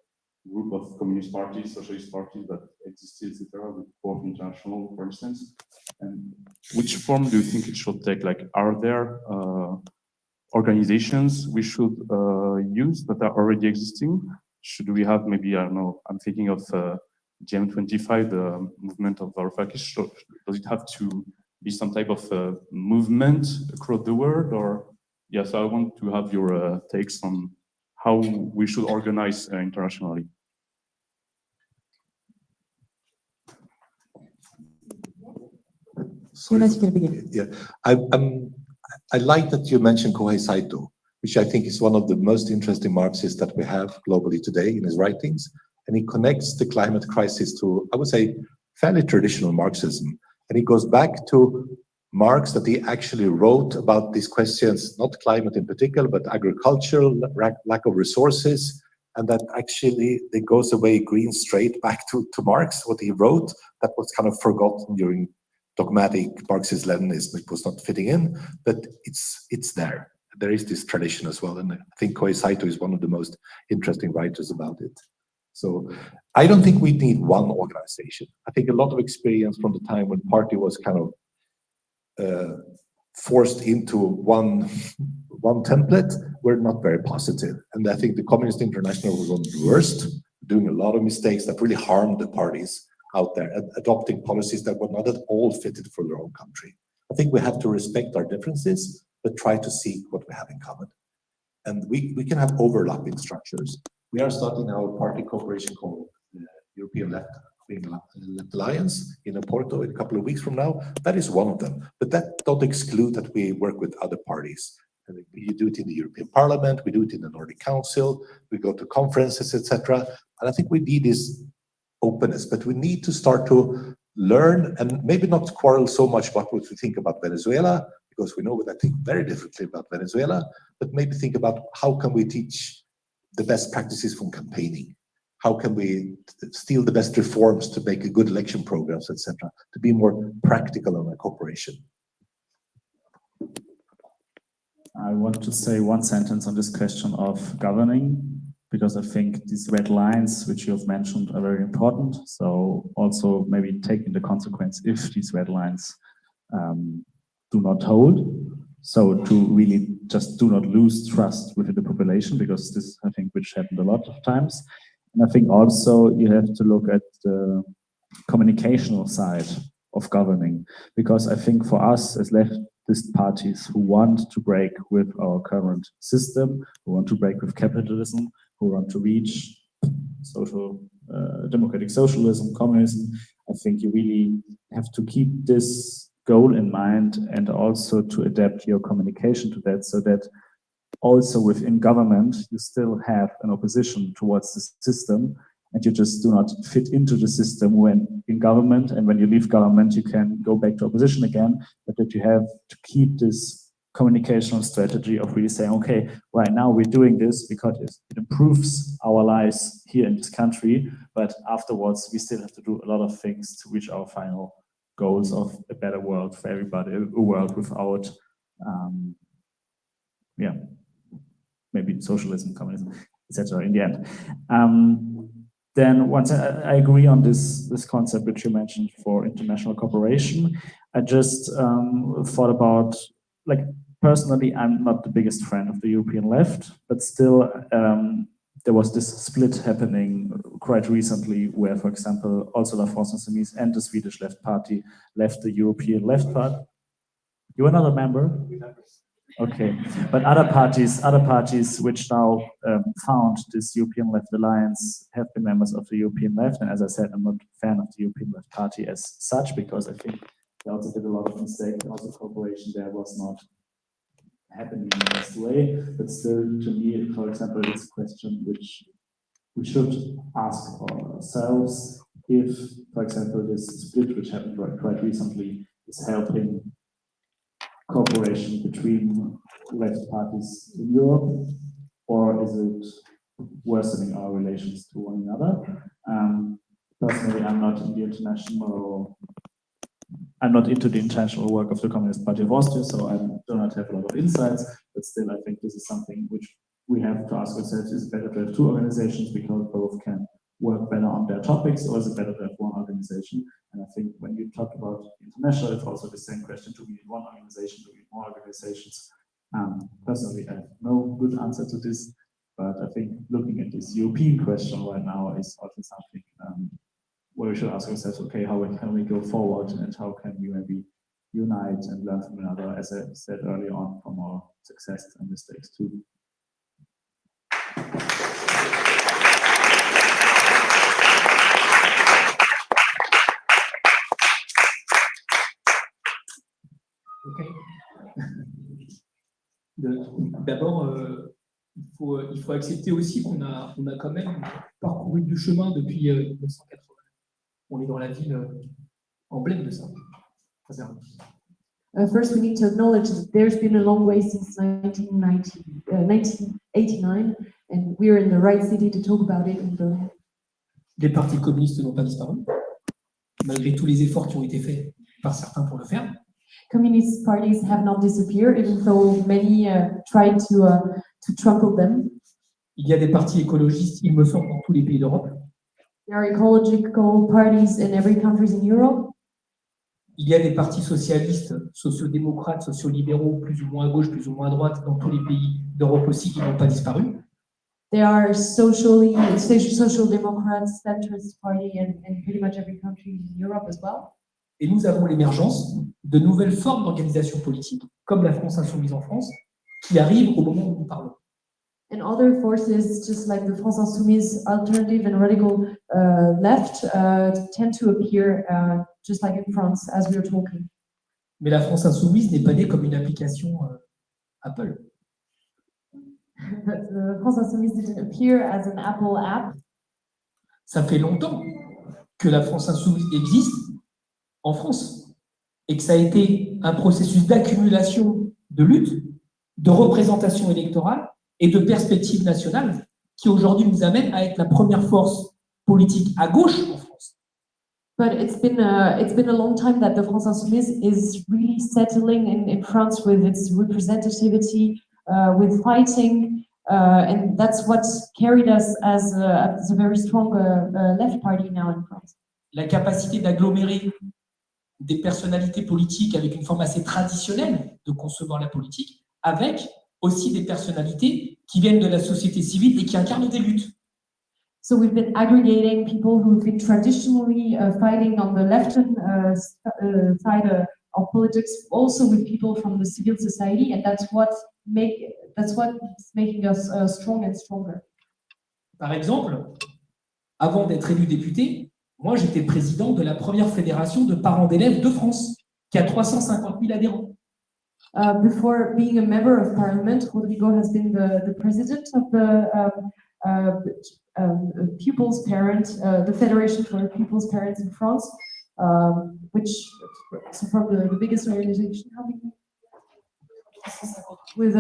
group of communist parties, socialist parties that existed, etc., with Fourth International, for instance. And which form do you think it should take? Like, are there organizations we should use that are already existing? Should we have maybe, I don't know, I'm thinking of GM25, the movement of Varoufakis. Does it have to be some type of movement across the world? Or, yes, I want to have your takes on how we should organize internationally. Jonas, you can begin. Yeah, I like that you mentioned Kohei Saito, which I think is one of the most interesting Marxists that we have globally today in his writings. And he connects the climate crisis to, I would say, fairly traditional Marxism. And he goes back to Marx, that he actually wrote about these questions, not climate in particular, but agricultural, lack of resources, and that actually it goes away green straight back to Marx, what he wrote, that was kind of forgotten during dogmatic Marxist-Leninism. It was not fitting in, but it's there. There is this tradition as well, and I think Kohei Saito is one of the most interesting writers about it. So I don't think we need one organization. I think a lot of experience from the time when party was kind of forced into one template were not very positive. And I think the Communist International was one of the worst, doing a lot of mistakes that really harmed the parties out there, adopting policies that were not at all fitted for their own country. I think we have to respect our differences, but try to seek what we have in common. And we can have overlapping structures. We are starting our party cooperation called European Left Alliance in Porto in a couple of weeks from now. That is one of them, but that don't exclude that we work with other parties. And we do it in the European Parliament, we do it in the Nordic Council, we go to conferences, etc. And I think we need this openness, but we need to start to learn and maybe not quarrel so much about what we think about Venezuela, because we know that I think very differently about Venezuela, but maybe think about how can we teach the best practices from campaigning? How can we steal the best reforms to make a good election programs, etc., to be more practical on our cooperation? I want to say one sentence on this question of governing, because I think these red lines, which you have mentioned, are very important. So also maybe taking the consequence if these red lines do not hold. So to really just do not lose trust within the population, because this is, I think, which happened a lot of times. And I think also you have to look at the communicational side of governing, because I think for us as leftist parties who want to break with our current system, who want to break with capitalism, who want to reach social, democratic socialism, communism, I think you really have to keep this goal in mind and also to adapt your communication to that, so that also within government you still have an opposition towards the system, and you just do not fit into the system when in government, and when you leave government you can go back to opposition again, but that you have to keep this communicational strategy of really saying, okay, right now we're doing this because it improves our lives here in this country, but afterwards we still have to do a lot of things to reach our final goals of a better world for everybody, a world without, maybe socialism, communism, etc. in the end. Then once I agree on this concept which you mentioned for international cooperation, I just thought about, like, personally, I'm not the biggest fan of the European left, but still there was this split happening quite recently where, for example, also La France Insoumise and the Swedish Left Party left the European Left Party. You are not a member? Okay, but other parties which now found this European Left Alliance have been members of the European Left, and as I said, I'm not a fan of the European Left Party as such, because I think they also did a lot of mistakes, also cooperation there was not happening in the best way, but still, to me, for example, it's a question which we should ask ourselves if, for example, this split which happened quite recently is helping cooperation between left parties in Europe, or is it worsening our relations to one another? Personally, I'm not into the international work of the Communist Party of Austria, so I do not have a lot of insights, but still I think this is something which we have to ask ourselves, is it better to have two organizations because both can work better on their topics, or is it better to have one organization? And I think when you talk about international, it's also the same question, do we need one organization, do we need more organizations? Personally, I have no good answer to this, but I think looking at this European question right now is also something where we should ask ourselves, okay, how can we go forward, and how can we maybe unite and learn from another, as I said earlier on, from our success and mistakes too. Ok. D'abord, il faut accepter aussi qu'on a quand même parcouru du chemin depuis 1980. On est dans la ville emblème de ça. First, we need to acknowledge that there's been a long way since 1989, and we are in the right city to talk about it in Berlin. Les partis communistes n'ont pas disparu, malgré tous les efforts qui ont été faits par certains pour le faire. Communist parties have not disappeared, even though many tried to trample them. Il y a des partis écologistes, il me semble, dans tous les pays d'Europe. There are ecological parties in every country in Europe. il y a des partis socialistes, sociodémocrates, sociolibéraux, plus ou moins à gauche, plus ou moins à droite, dans tous les pays d'Europe aussi, qui n'ont pas disparu. There are social democrats, centrist party, and pretty much every country in Europe as well. Et nous avons l'émergence de nouvelles formes d'organisation politique, comme la France insoumise en France, qui arrivent au moment où nous parlons. And other forces, just like the France Insoumise alternative and radical left, tend to appear just like in France as we are talking. Mais la France insoumise n'est pas née comme une application Apple. But the France Insoumise didn't appear as an Apple app. Ça fait longtemps que la France insoumise existe en France et que ça a été un processus d'accumulation de lutte, de représentation électorale et de perspective nationale qui aujourd'hui nous amène à être la première force politique à gauche en France. But it's been a long time that the France Insoumise is really settling in France with its representativity, with fighting, and that's what carried us as a very strong left party now in France. La capacité d'agglomérer des personnalités politiques avec une forme assez traditionnelle de concevoir la politique, avec aussi des personnalités qui viennent de la société civile et qui incarnent des luttes. So we've been aggregating people who've been traditionally fighting on the left side of politics, also with people from the civil society, and that's what's making us strong and stronger. Par exemple, avant d'être élu député, moi j'étais président de la première fédération de parents d'élèves de France, qui a 350 000 adhérents. Before being a member of parliament, Rodrigo has been the president of the pupils' parent, the Federation for Pupils' Parents in France, which so from the biggest organization, how many? With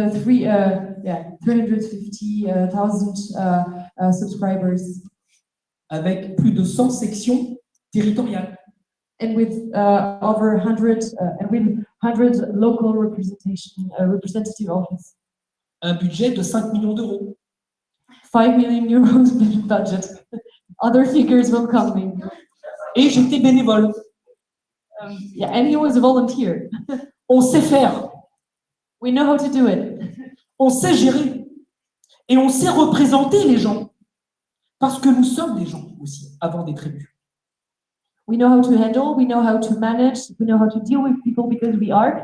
350,000 subscribers. Avec plus de 100 sections territoriales. And with over 100 local representative office. Un budget de 5 millions d'euros. 5 million euros budget. Other figures will come. Et j'étais bénévole. Yeah, and he was a volunteer. On sait faire. We know how to do it. On sait gérer. Et on sait représenter les gens. Parce que nous sommes des gens aussi, avant d'être élus. We know how to handle, we know how to manage, we know how to deal with people because we are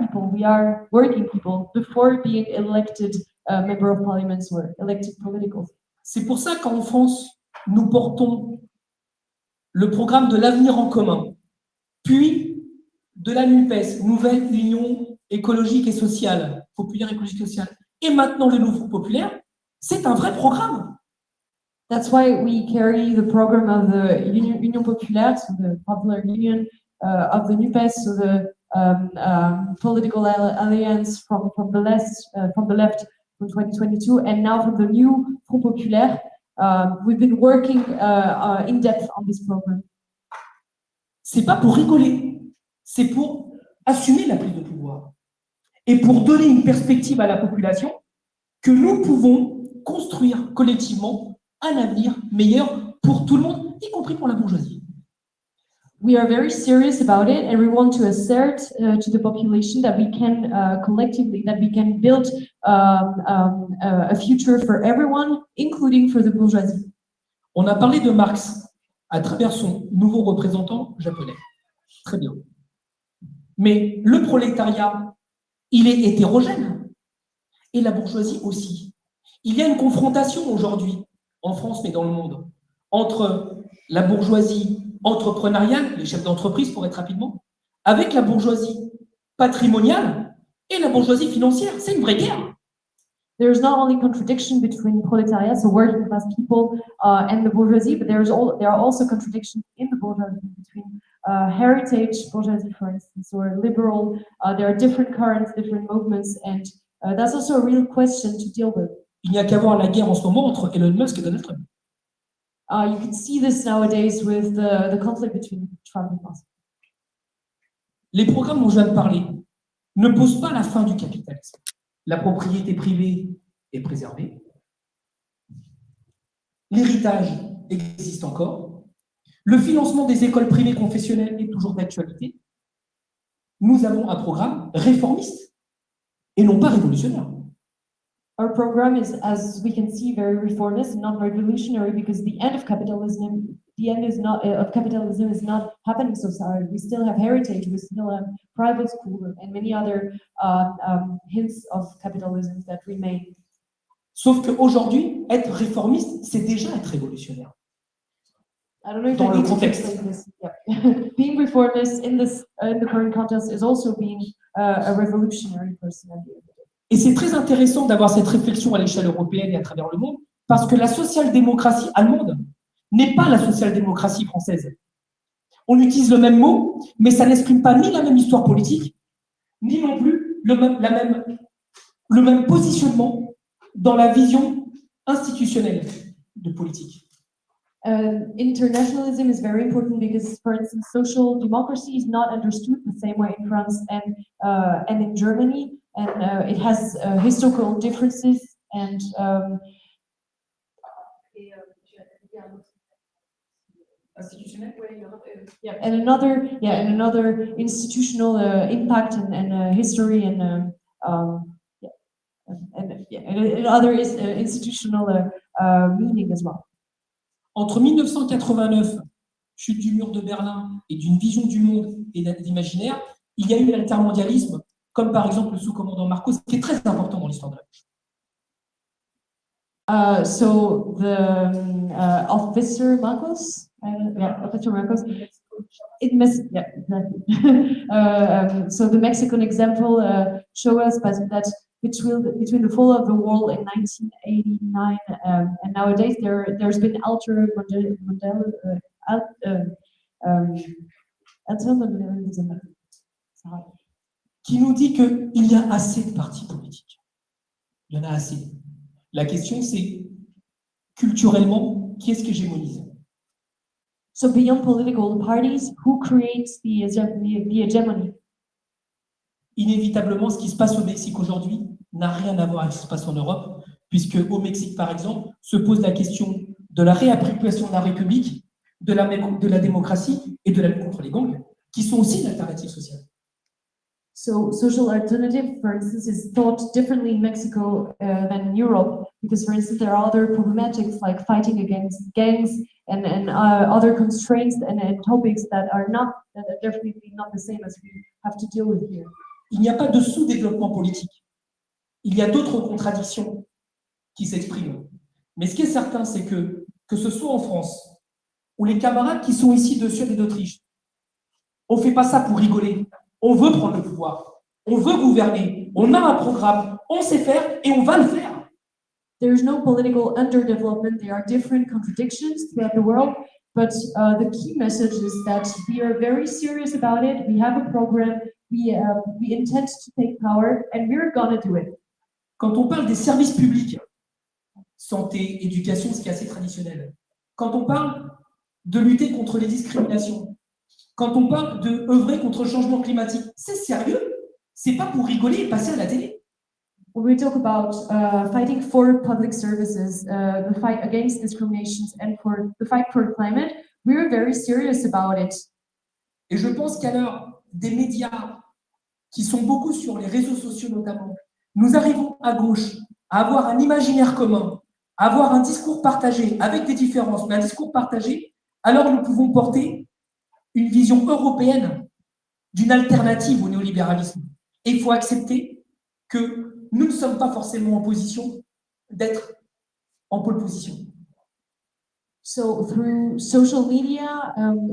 working people before being elected member of parliament or elected politicals. C'est pour ça qu'en France, nous portons le programme de l'avenir en commun, puis de la NUPES, Nouvelle Union écologique et sociale, populaire écologique et sociale, et maintenant le Nouveau Populaire. C'est un vrai programme. That's why we carry the program of the Union Populaire, so the Popular Union, of the NUPES, so the political alliance from the left from 2022, and now from the new Front Populaire. We've been working in depth on this program. C'est pas pour rigoler, c'est pour assumer la prise de pouvoir et pour donner une perspective à la population que nous pouvons construire collectivement un avenir meilleur pour tout le monde, y compris pour la bourgeoisie. We are very serious about it, and we want to assert to the population that we can collectively, that we can build a future for everyone, including for the bourgeoisie. On a parlé de Marx à travers son nouveau représentant japonais. Très bien. Mais le prolétariat, il est hétérogène, et la bourgeoisie aussi. Il y a une confrontation aujourd'hui en France, mais dans le monde, entre la bourgeoisie entrepreneuriale, les chefs d'entreprise pour être rapidement, avec la bourgeoisie patrimoniale et la bourgeoisie financière. C'est une vraie guerre. There's not only contradiction between proletariat, so working class people, and the bourgeoisie, but there are also contradictions in the bourgeoisie between heritage bourgeoisie, for instance, or liberal. There are different currents, different movements, and that's also a real question to deal with. Il n'y a qu'à voir la guerre en ce moment entre Elon Musk et Donald Trump. You can see this nowadays with the conflict between Trump and Musk. Les programmes dont je viens de parler ne posent pas la fin du capitalisme. La propriété privée est préservée. L'héritage existe encore. Le financement des écoles privées confessionnelles est toujours d'actualité. nous avons un programme réformiste et non pas révolutionnaire. Our program is, as we can see, very reformist and not revolutionary, because the end of capitalism is not happening so sorry. We still have heritage, we still have private school and many other hints of capitalism that remain. Sauf qu'aujourd'hui, être réformiste, c'est déjà être révolutionnaire. I don't know if Dans I le need to contexte. translate this. Yeah. Being reformist in the current context is also being a revolutionary person. Et c'est très intéressant d'avoir cette réflexion à l'échelle européenne et à travers le monde, parce que la social-démocratie allemande n'est pas la social-démocratie française. On utilise le même mot, mais ça n'exprime pas ni la même histoire politique, ni non plus le même positionnement dans la vision institutionnelle de politique. Internationalism is very important because, for instance, social democracy is not understood the same way in France and in Germany, and it has historical differences and another institutional impact and history and other institutional meaning as well. Entre 1989, chute du mur de Berlin et d'une vision du monde et d'imaginaire, il y a eu l'intermondialisme, comme par exemple le sous-commandant Marcos, qui est très important dans l'histoire de la gauche. So the officer Marcos, so the Mexican example show us that between the fall of the wall in 1989 and nowadays there's been qui nous dit qu'il y a assez de partis politiques. Il y en a assez. La question, c'est culturellement, qui est-ce qui hégémonise? So beyond political parties, who creates the hegemony? Inévitablement, ce qui se passe au Mexique aujourd'hui n'a rien à voir avec ce qui se passe en Europe, puisque au Mexique, par exemple, se pose la question de la réappropriation de la République, de la démocratie et de la lutte contre les gangs, qui sont aussi une alternative sociale. So social alternative, for instance, is thought differently in Mexico than in Europe, because, for instance, there are other problematics like fighting against gangs and other constraints and topics that are definitely not the same as we have to deal with here. Il n'y a pas de sous-développement politique. Il y a d'autres contradictions qui s'expriment. Mais ce qui est certain, c'est que ce soit en France ou les camarades qui sont ici de Suède et d'Autriche, on ne fait pas ça pour rigoler. On veut prendre le pouvoir, on veut gouverner, on a un programme, on sait faire et on va le faire. There is no political underdevelopment. There are different contradictions throughout the world, but the key message is that we are very serious about it. We have a program. We intend to take power, and we're gonna do it. Quand on parle des services publics, santé, éducation, ce qui est assez traditionnel. Quand on parle de lutter contre les discriminations, quand on parle de œuvrer contre le changement climatique, c'est sérieux. C'est pas pour rigoler et passer à la télé. When we talk about fighting for public services, the fight against discriminations, and for the fight for climate, we're very serious about it. Et je pense qu'à l'heure des médias qui sont beaucoup sur les réseaux sociaux notamment, nous arrivons à gauche à avoir un imaginaire commun, à avoir un discours partagé avec des différences, mais un discours partagé, alors nous pouvons porter une vision européenne d'une alternative au néolibéralisme. Et il faut accepter que nous ne sommes pas forcément en position d'être en pole position. So through social media,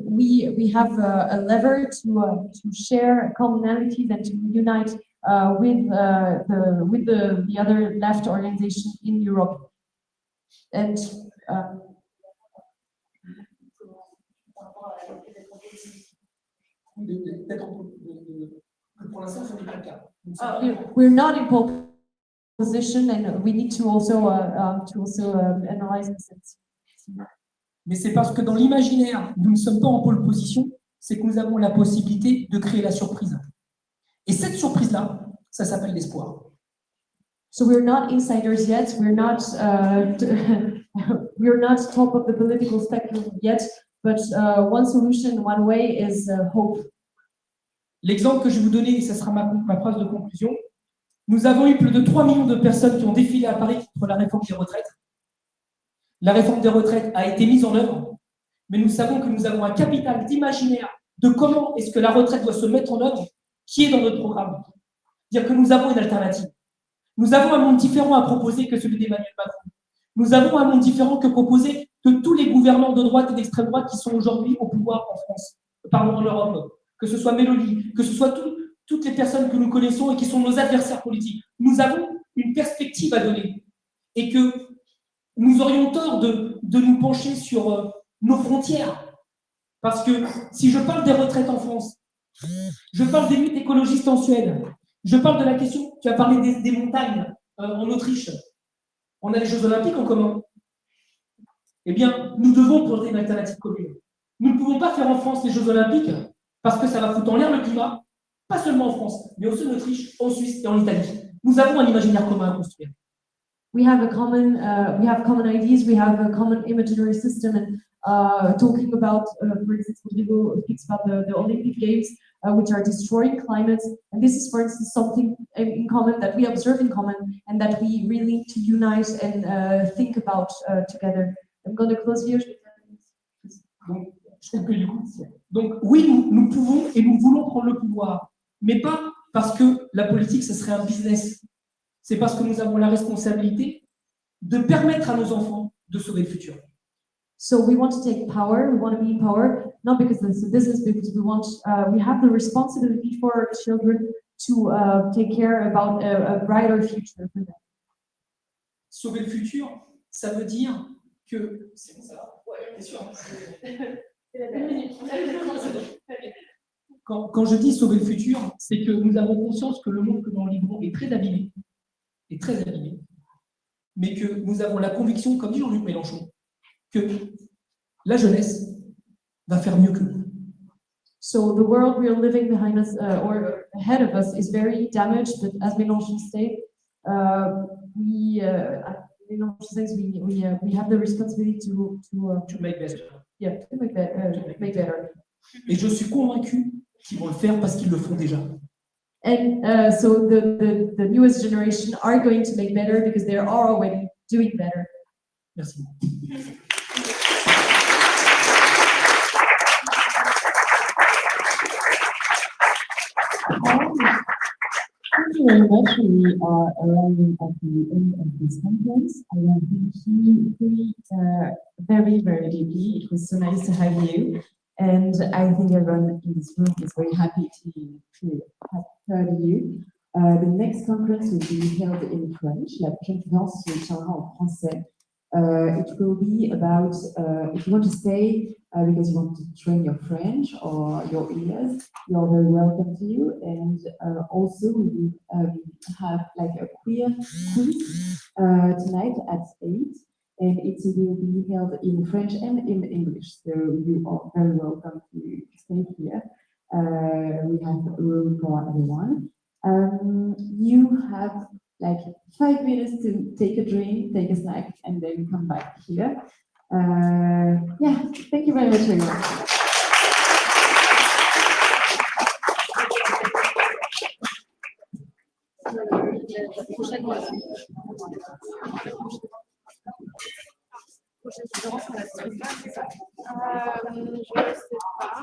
we have a lever to share commonalities and to unite with the other left organization in Europe. And we're not in pole position, and we need to also analyze this. Mais c'est parce que dans l'imaginaire, nous ne sommes pas en pole position, c'est que nous avons la possibilité de créer la surprise. Et cette surprise-là, ça s'appelle l'espoir. So we're not insiders yet. We're not top of the political spectrum yet. But one solution, one way is hope. L'exemple que je vais vous donner, et ce sera ma phrase de conclusion, nous avons eu plus de 3 millions de personnes qui ont défilé à Paris contre la réforme des retraites. La réforme des retraites a été mise en œuvre, mais nous savons que nous avons un capital d'imaginaire de comment est-ce que la retraite doit se mettre en œuvre qui est dans notre programme. C'est-à-dire que nous avons une alternative. Nous avons un monde différent à proposer que celui d'Emmanuel Macron. Nous avons un monde différent que proposer de tous les gouvernants de droite et d'extrême droite qui sont aujourd'hui au pouvoir en France, pardon, en Europe, que ce soit Mélanie, que ce soit toutes les personnes que nous connaissons et qui sont nos adversaires politiques. Nous avons une perspective à donner et que nous aurions tort de nous pencher sur nos frontières. Parce que si je parle des retraites en France, je parle des luttes écologistes en Suède, je parle de la question, tu as parlé des montagnes en Autriche, on a les Jeux Olympiques en commun. Eh bien, nous devons proposer une alternative commune. Nous ne pouvons pas faire en France les Jeux Olympiques parce que ça va foutre en l'air le climat, pas seulement en France, mais aussi en Autriche, en Suisse et en Italie. Nous avons un imaginaire commun à construire. We have common ideas, we have a common imaginary system, and talking about, for instance, Rodrigo speaks about the Olympic Games, which are destroying climate, and this is, for instance, something in common that we observe in common, and that we really need to unite and think about together. I'm going to close here. Donc oui, nous pouvons et nous voulons prendre le pouvoir, mais pas parce que la politique, ce serait un business. C'est parce que nous avons la responsabilité de permettre à nos enfants de sauver le futur. So we want to take power, we want to be in power, not because it's a business, because we have the responsibility for our children to take care about a brighter future for them. Sauver le futur, ça veut dire que... C'est bon, ça va? Ouais, bien sûr. Quand je dis sauver le futur, c'est que nous avons conscience que le monde que nous vivons est très abîmé, mais que nous avons la conviction, comme dit Jean-Luc Mélenchon, que la jeunesse va faire mieux que nous. So the world we are living behind us or ahead of us is very damaged, but as Mélenchon said, we have the responsibility to make better. Yeah, to make better. Et je suis convaincu qu'ils vont le faire parce qu'ils le font déjà. And so the newest generation are going to make better because they are already doing better. Merci. Thank you very much. We are arriving at the end of this conference. I want to thank you very, very deeply. It was so nice to have you. And I think everyone in this room is very happy to have heard you. The next conference will be held in French. La prochaine conférence se tiendra en français. It will be about, if you want to stay because you want to train your French or your ears, you're very welcome to you. And also we will have like a queer quiz tonight at 8. And it will be held in French and in English. So you are very welcome to stay here. We have room for everyone. You have like 5 minutes to take a drink, take a snack, and then come back here. Yeah, thank you very much, everyone. Prochaine conférence, on a je ne sais pas.